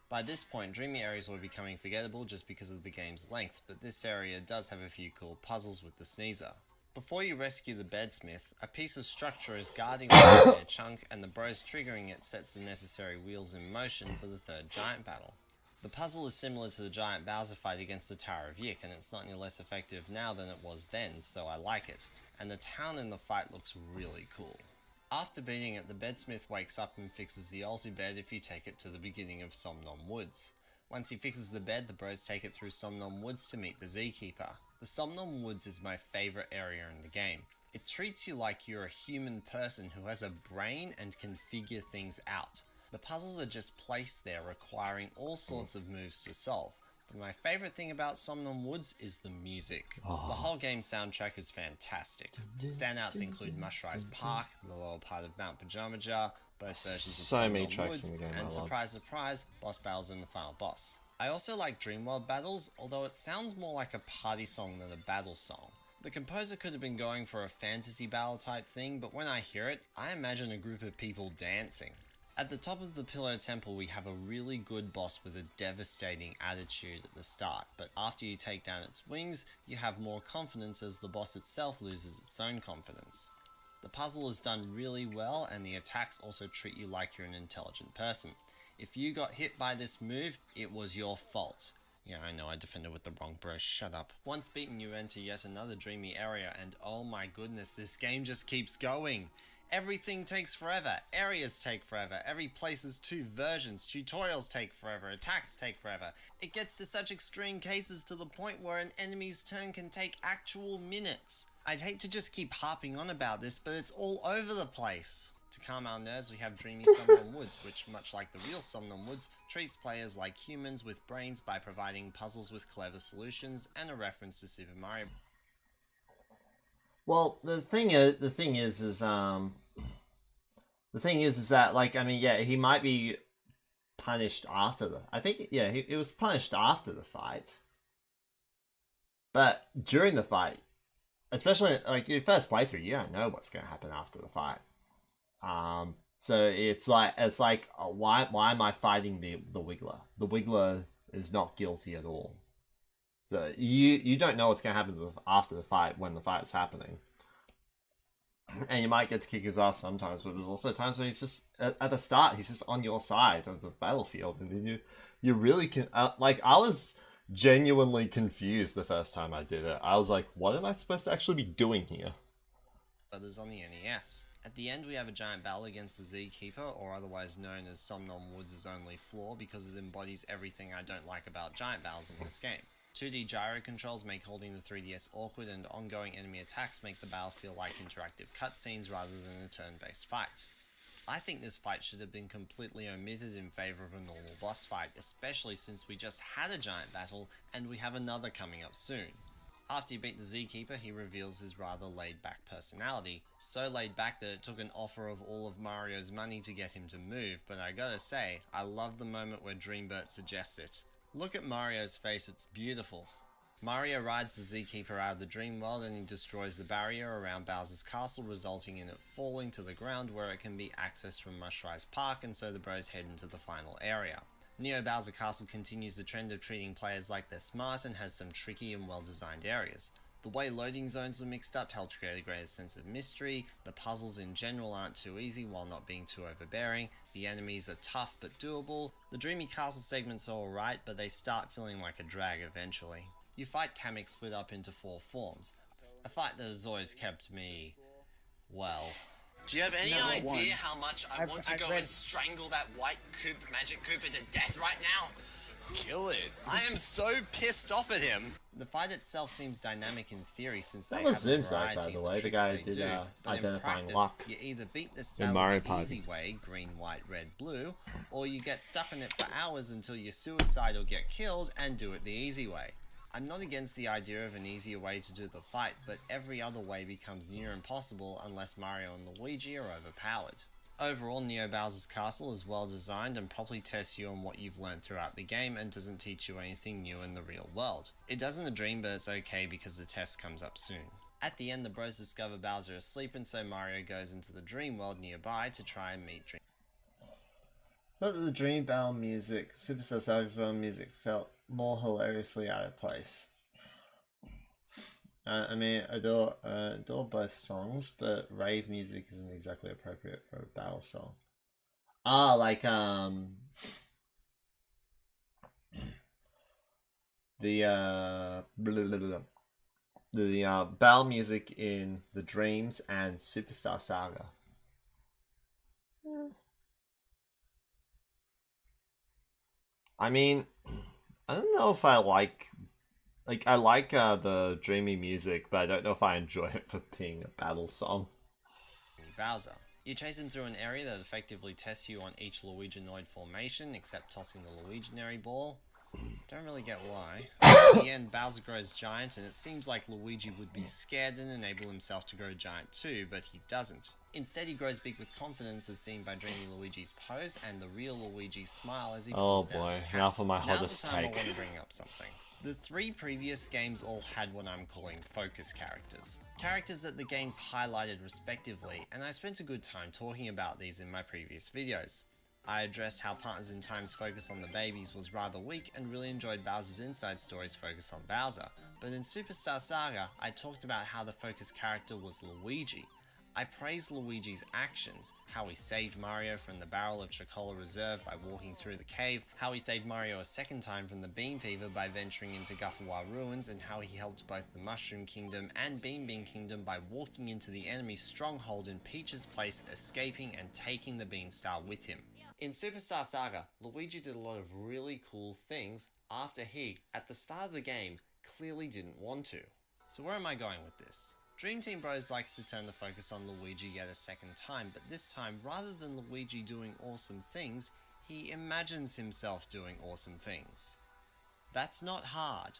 By this point, dreamy areas were becoming forgettable just because of the game's length, but this area does have a few cool puzzles with the sneezer. Before you rescue the bedsmith, a piece of structure is guarding the nightmare chunk, and the bros triggering it sets the necessary wheels in motion for the third giant battle. The puzzle is similar to the giant Bowser fight against the Tower of Yik, and it's not any less effective now than it was then, so I like it, and the town in the fight looks really cool. After beating it, the bedsmith wakes up and fixes the Ultibed if you take it to the beginning of Somnom Woods. Once he fixes the bed, the bros take it through Somnom Woods to meet the Z-Keeper. The Somnom Woods is my favourite area in the game. It treats you like you're a human person who has a brain and can figure things out. The puzzles are just placed there, requiring all sorts of moves to solve. But my favourite thing about Somnom Woods is the music. The whole game soundtrack is fantastic. Standouts include Mushrise Park, the lower part of Mount Pajamaja, both versions of So many Somnom tracks Woods, in the game I and love. surprise surprise, boss battles and the final boss. I also like Dreamworld battles, although it sounds more like a party song than a battle song. The composer could have been going for a fantasy battle type thing, but when I hear it, I imagine a group of people dancing. At the top of the Pillow Temple, we have a really good boss with a devastating attitude at the start, but after you take down its wings, you have more confidence as the boss itself loses its own confidence. The puzzle is done really well, and the attacks also treat you like you're an intelligent person. If you got hit by this move, it was your fault. Yeah, I know I defended with the wrong brush, shut up. Once beaten, you enter yet another dreamy area, and oh my goodness, this game just keeps going. Everything takes forever, areas take forever, every place has 2 versions, tutorials take forever, attacks take forever. It gets to such extreme cases to the point where an enemy's turn can take actual minutes. I'd hate to just keep harping on about this, but it's all over the place. To calm our nerves, we have Dreamy Somnom Woods, which, much like the real Somnom Woods, treats players like humans with brains by providing puzzles with clever solutions and a reference to Super Mario. Well, the thing is that, like, I mean, yeah, he might be punished after he was punished after the fight. But during the fight, especially, like, your first playthrough, you don't know what's going to happen after the fight. So it's like, why am I fighting the Wiggler? The Wiggler is not guilty at all. You don't know what's gonna happen after the fight when the fight's happening, and you might get to kick his ass sometimes. But there's also times where he's just at the start he's just on your side of the battlefield, and then you really can like I was genuinely confused the first time I did it. I was like, what am I supposed to actually be doing here? Others on the NES. At the end we have a giant battle against the Z Keeper, or otherwise known as Somnom Woods' only flaw, because it embodies everything I don't like about giant battles in this game. 2D gyro controls make holding the 3DS awkward, and ongoing enemy attacks make the battle feel like interactive cutscenes rather than a turn-based fight. I think this fight should have been completely omitted in favour of a normal boss fight, especially since we just had a giant battle and we have another coming up soon. After you beat the Z Keeper, he reveals his rather laid-back personality, so laid back that it took an offer of all of Mario's money to get him to move, but I gotta say, I love the moment where Dreambert suggests it. Look at Mario's face, it's beautiful. Mario rides the Z Keeper out of the dream world and he destroys the barrier around Bowser's castle, resulting in it falling to the ground where it can be accessed from Mushrise Park, and so the bros head into the final area. Neo Bowser Castle continues the trend of treating players like they're smart and has some tricky and well-designed areas. The way loading zones were mixed up helped create a greater sense of mystery, the puzzles in general aren't too easy while not being too overbearing, the enemies are tough but doable, the dreamy castle segments are alright, but they start feeling like a drag eventually. You fight Kamek split up into 4 forms, a fight that has always kept me, well... Do you have any idea how much I want to go and strangle that white Magic Koopa to death right now? Kill it. I am so pissed off at him. The fight itself seems dynamic in theory since they have a variety by the of way. The tricks guy they did do, but in identifying practice, luck you either beat this in battle Mario the Party. easy way, green, white, red, blue, or you get stuck in it for hours until you suicide or get killed and do it the easy way. I'm not against the idea of an easier way to do the fight, but every other way becomes near impossible unless Mario and Luigi are overpowered. Overall, Neo Bowser's Castle is well designed and properly tests you on what you've learned throughout the game and doesn't teach you anything new in the real world. It does in the dream, but it's okay because the test comes up soon. At the end, the bros discover Bowser is asleep, and so Mario goes into the dream world nearby to try and meet Dream. But the Dream Battle music, Superstar Saga's Battle music felt more hilariously out of place. I mean, adore both songs, but rave music isn't exactly appropriate for a battle song. Like the battle music in the Dreams and Superstar Saga. I mean, I don't know if I like the dreamy music, but I don't know if I enjoy it for being a battle song. Bowser. You chase him through an area that effectively tests you on each Luiginoid formation, except tossing the Luiginary ball. Don't really get why. In the end, Bowser grows giant, and it seems like Luigi would be scared and enable himself to grow giant too, but he doesn't. Instead, he grows big with confidence, as seen by Dreamy Luigi's pose and the real Luigi's smile as he pulls down his cap. Now for my hottest Now's the time take. I want to bring up something. The 3 previous games all had what I'm calling focus characters. Characters that the games highlighted respectively, and I spent a good time talking about these in my previous videos. I addressed how Partners in Time's focus on the babies was rather weak and really enjoyed Bowser's Inside Story's focus on Bowser, but in Superstar Saga, I talked about how the focus character was Luigi. I praised Luigi's actions, how he saved Mario from the barrel of Chocola Reserve by walking through the cave, how he saved Mario a second time from the Bean Fever by venturing into Guffawa Ruins, and how he helped both the Mushroom Kingdom and Bean Bean Kingdom by walking into the enemy's stronghold in Peach's place, escaping and taking the Beanstar with him. In Superstar Saga, Luigi did a lot of really cool things after he, at the start of the game, clearly didn't want to. So where am I going with this? Dream Team Bros likes to turn the focus on Luigi yet a second time, but this time, rather than Luigi doing awesome things, he imagines himself doing awesome things. That's not hard.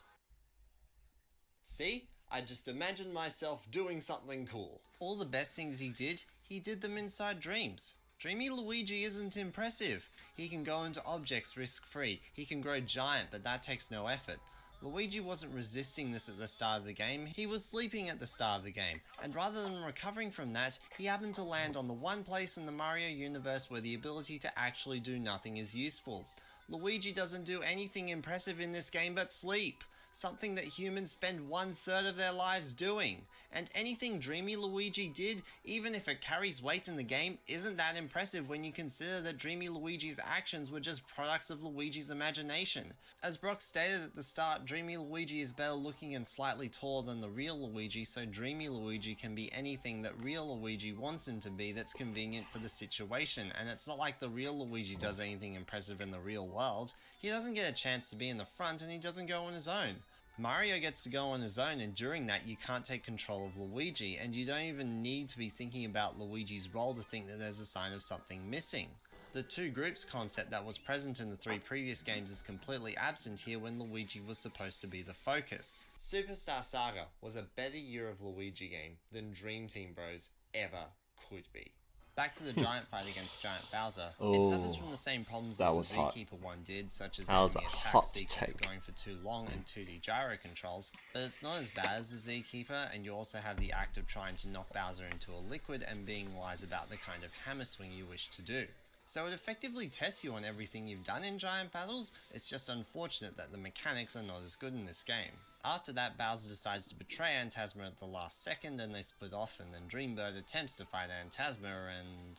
See? I just imagined myself doing something cool. All the best things he did them inside dreams. Dreamy Luigi isn't impressive. He can go into objects risk-free. He can grow giant, but that takes no effort. Luigi wasn't resisting this at the start of the game, he was sleeping at the start of the game, and rather than recovering from that, he happened to land on the one place in the Mario universe where the ability to actually do nothing is useful. Luigi doesn't do anything impressive in this game but sleep. something that humans spend 1/3 of their lives doing. And anything Dreamy Luigi did, even if it carries weight in the game, isn't that impressive when you consider that Dreamy Luigi's actions were just products of Luigi's imagination. As Brock stated at the start, Dreamy Luigi is better looking and slightly taller than the real Luigi, so Dreamy Luigi can be anything that real Luigi wants him to be that's convenient for the situation, and it's not like the real Luigi does anything impressive in the real world. He doesn't get a chance to be in the front, and he doesn't go on his own. Mario gets to go on his own, and during that you can't take control of Luigi, and you don't even need to be thinking about Luigi's role to think that there's a sign of something missing. The two groups concept that was present in the 3 previous games is completely absent here when Luigi was supposed to be the focus. Superstar Saga was a better Year of Luigi game than Dream Team Bros ever could be. Back to the giant fight against Giant Bowser, it suffers from the same problems as the Zookeeper one did, such as enemy attack sequence going for too long and 2D gyro controls, but it's not as bad as the Zookeeper, and you also have the act of trying to knock Bowser into a liquid and being wise about the kind of hammer swing you wish to do. So it effectively tests you on everything you've done in giant battles. It's just unfortunate that the mechanics are not as good in this game. After that, Bowser decides to betray Antasma at the last second, and they split off, and then Dreambird attempts to fight Antasma, and...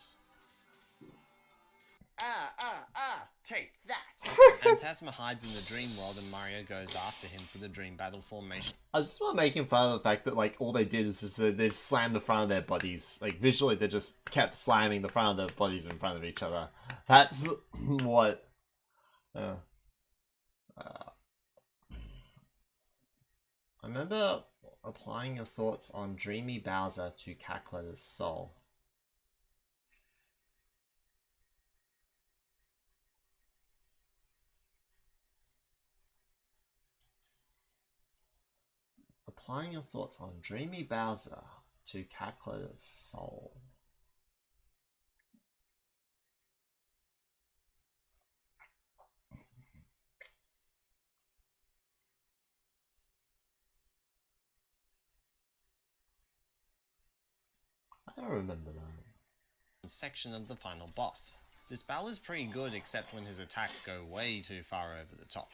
take that! Antasma hides in the dream world, and Mario goes after him for the dream battle formation. I just want to make fun of the fact that like all they did is just they just slammed the front of their bodies. Like visually, they just kept slamming the front of their bodies in front of each other. That's what. I remember applying your thoughts on Dreamy Bowser to Cackletter's soul. Applying your thoughts on Dreamy Bowser to Cackletter's soul. I don't remember that. Section of the final boss. This battle is pretty good except when his attacks go way too far over the top.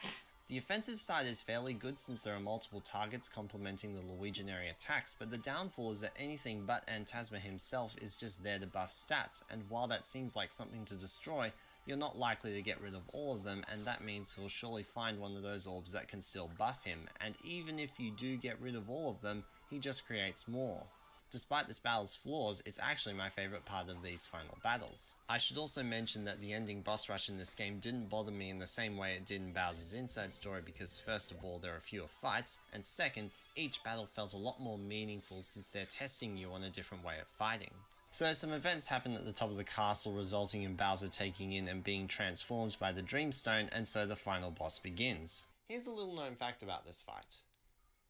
The offensive side is fairly good since there are multiple targets complementing the Luiginary attacks, but the downfall is that anything but Antasma himself is just there to buff stats, and while that seems like something to destroy, you're not likely to get rid of all of them, and that means he'll surely find one of those orbs that can still buff him, and even if you do get rid of all of them, he just creates more. Despite this battle's flaws, it's actually my favourite part of these final battles. I should also mention that the ending boss rush in this game didn't bother me in the same way it did in Bowser's Inside Story because first of all there are fewer fights, and second, each battle felt a lot more meaningful since they're testing you on a different way of fighting. So some events happen at the top of the castle resulting in Bowser taking in and being transformed by the Dreamstone, and so the final boss begins. Here's a little known fact about this fight.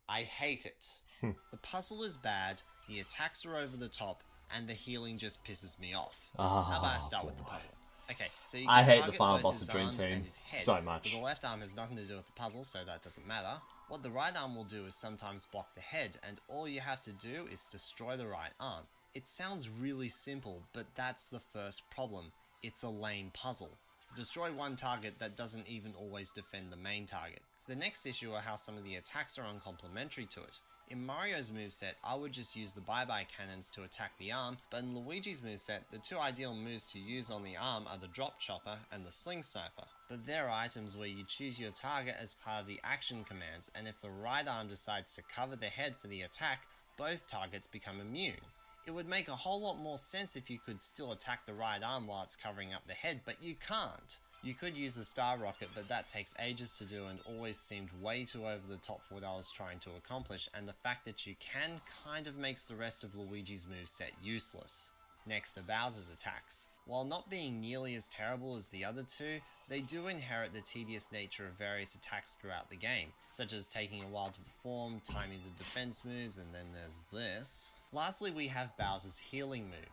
I hate it. The puzzle is bad, the attacks are over the top, and the healing just pisses me off. How about I start with the puzzle? Okay, so you can I hate the target final both boss his of Dream arms Team and his head, so much. but the left arm has nothing to do with the puzzle, so that doesn't matter. What the right arm will do is sometimes block the head, and all you have to do is destroy the right arm. It sounds really simple, but that's the first problem. It's a lame puzzle. Destroy one target that doesn't even always defend the main target. The next issue are how some of the attacks are uncomplimentary to it. In Mario's moveset, I would just use the bye-bye cannons to attack the arm, but in Luigi's moveset, the two ideal moves to use on the arm are the drop chopper and the sling sniper. But there are items where you choose your target as part of the action commands, and if the right arm decides to cover the head for the attack, both targets become immune. It would make a whole lot more sense if you could still attack the right arm while it's covering up the head, but you can't. You could use the Star Rocket, but that takes ages to do and always seemed way too over the top for what I was trying to accomplish, and the fact that you can kind of makes the rest of Luigi's moveset useless. Next are Bowser's attacks. While not being nearly as terrible as the other two, they do inherit the tedious nature of various attacks throughout the game, such as taking a while to perform, timing the defense moves, and then there's this. Lastly, we have Bowser's healing move.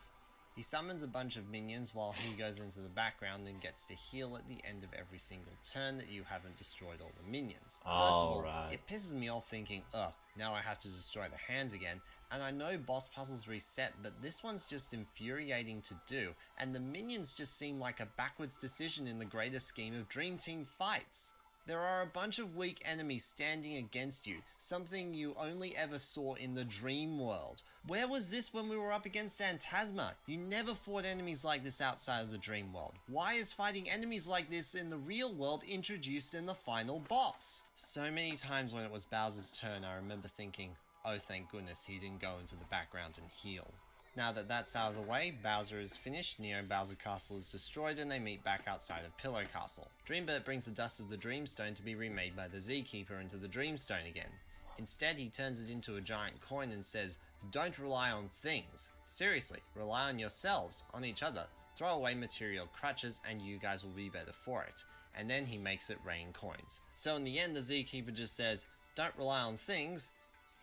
He summons a bunch of minions while he goes into the background and gets to heal at the end of every single turn that you haven't destroyed all the minions. First of all, it pisses me off thinking, ugh, now I have to destroy the hands again, and I know boss puzzles reset, but this one's just infuriating to do, and the minions just seem like a backwards decision in the greater scheme of Dream Team fights. There are a bunch of weak enemies standing against you, something you only ever saw in the dream world. Where was this when we were up against Phantasma? You never fought enemies like this outside of the dream world. Why is fighting enemies like this in the real world introduced in the final boss? So many times when it was Bowser's turn, I remember thinking, oh thank goodness he didn't go into the background and heal. Now that that's out of the way, Bowser is finished, Neo Bowser Castle is destroyed, and they meet back outside of Pillow Castle. Dreambert brings the dust of the Dreamstone to be remade by the Z Keeper into the Dreamstone again. Instead, he turns it into a giant coin and says, don't rely on things. Seriously, rely on yourselves, on each other. Throw away material crutches and you guys will be better for it. And then he makes it rain coins. So in the end, the Z Keeper just says, don't rely on things,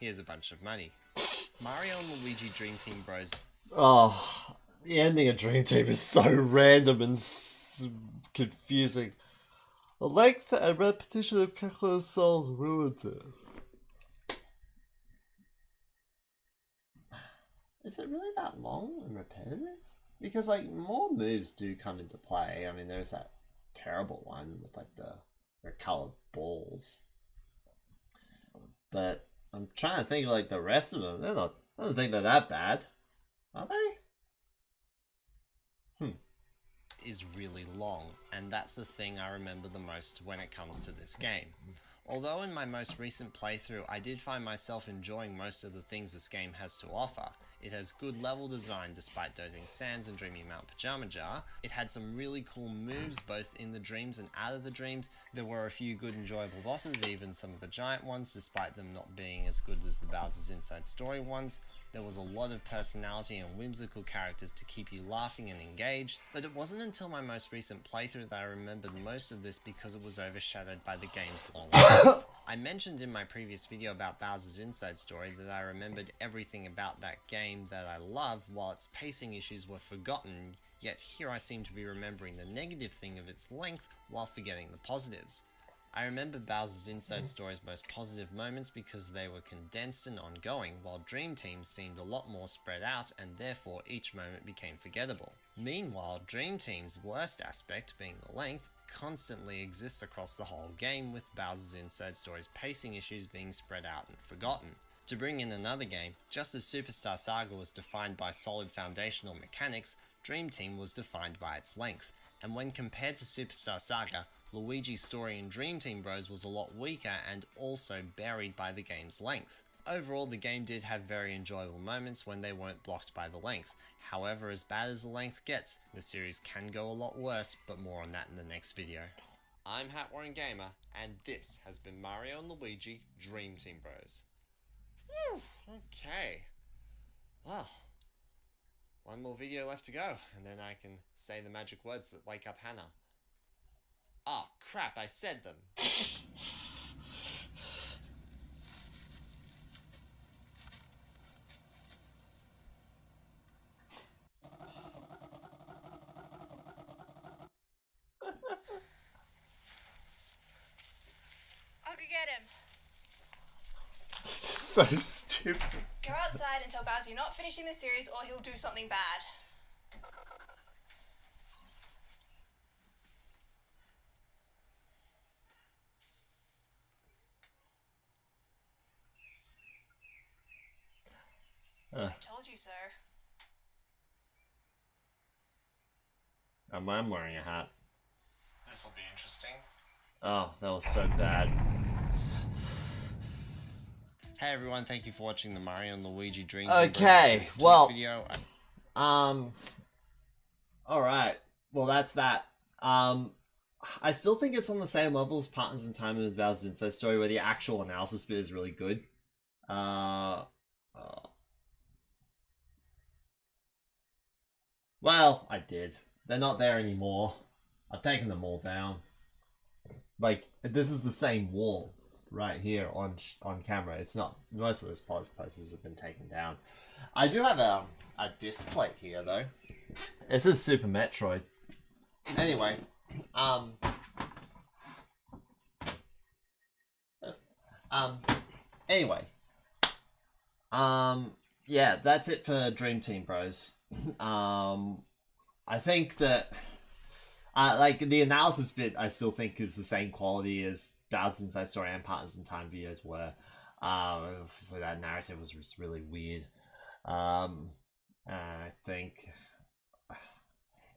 here's a bunch of money. Mario and Luigi Dream Team Bros. Oh, the ending of Dream Team is so random and confusing. The length and repetition of Keklo's song ruined it. Is it really that long and repetitive? Because, like, more moves do come into play. I mean, there's that terrible one with, like, the colored balls. But I'm trying to think of, like, the rest of them. I don't think they're that bad. Are they? Is really long, and that's the thing I remember the most when it comes to this game. Although in my most recent playthrough I did find myself enjoying most of the things this game has to offer. It has good level design despite Dozing Sands and Dreamy Mount Pajama Jar. It had some really cool moves both in the dreams and out of the dreams. There were a few good enjoyable bosses, even some of the giant ones, despite them not being as good as the Bowser's Inside Story ones. There was a lot of personality and whimsical characters to keep you laughing and engaged, but it wasn't until my most recent playthrough that I remembered most of this because it was overshadowed by the game's long life. I mentioned in my previous video about Bowser's Inside Story that I remembered everything about that game that I love while its pacing issues were forgotten, yet here I seem to be remembering the negative thing of its length while forgetting the positives. I remember Bowser's Inside Story's most positive moments because they were condensed and ongoing, while Dream Team seemed a lot more spread out and therefore each moment became forgettable. Meanwhile, Dream Team's worst aspect, being the length, constantly exists across the whole game, with Bowser's Inside Story's pacing issues being spread out and forgotten. To bring in another game, just as Superstar Saga was defined by solid foundational mechanics, Dream Team was defined by its length, and when compared to Superstar Saga, Luigi's story in Dream Team Bros was a lot weaker and also buried by the game's length. Overall, the game did have very enjoyable moments when they weren't blocked by the length. However, as bad as the length gets, the series can go a lot worse, but more on that in the next video. I'm Hat Warren Gamer, and this has been Mario and Luigi Dream Team Bros. Whew, okay. Well, one more video left to go, and then I can say the magic words that wake up Hannah. Oh crap, I said them. I'll go get him. So stupid. Go outside and tell Bowser you're not finishing the series or he'll do something bad. I told you so. I'm wearing a hat. This'll be interesting. Oh, that was so bad. Hey everyone, thank you for watching the Mario and Luigi Dream Okay, Team Bros series well, video. Alright. Well, that's that. I still think it's on the same level as Partners in Time and as Bowser's Inside Story, where the actual analysis bit is really good. Well, I did. They're not there anymore. I've taken them all down. Like, this is the same wall right here on camera. It's not. Most of those posters have been taken down. I do have a disc plate here, though. This is Super Metroid. Anyway, yeah, that's it for Dream Team Bros. I think that Like the analysis bit, I still think is the same quality as Bowser's Inside Story and Partners in Time videos were. So that narrative was just really weird. I think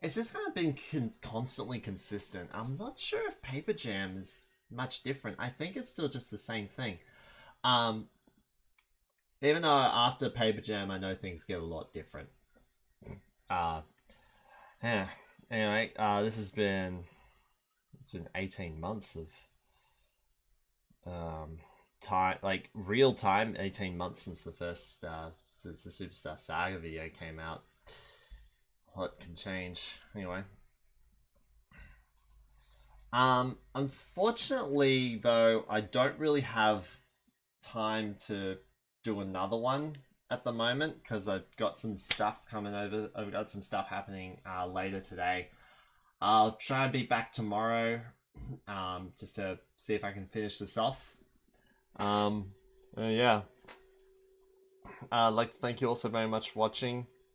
it's just kind of been constantly consistent. I'm not sure if Paper Jam is much different. I think it's still just the same thing. Even though after Paper Jam, I know things get a lot different. Yeah. Anyway, it's been 18 months of time, like real time, 18 months since the Superstar Saga video came out. What can change? Anyway. Unfortunately, though, I don't really have time to do another one at the moment because I've got some stuff coming over. I've got some stuff happening later today. I'll try and be back tomorrow, just to see if I can finish this off. Yeah. I'd like to thank you all so very much for watching.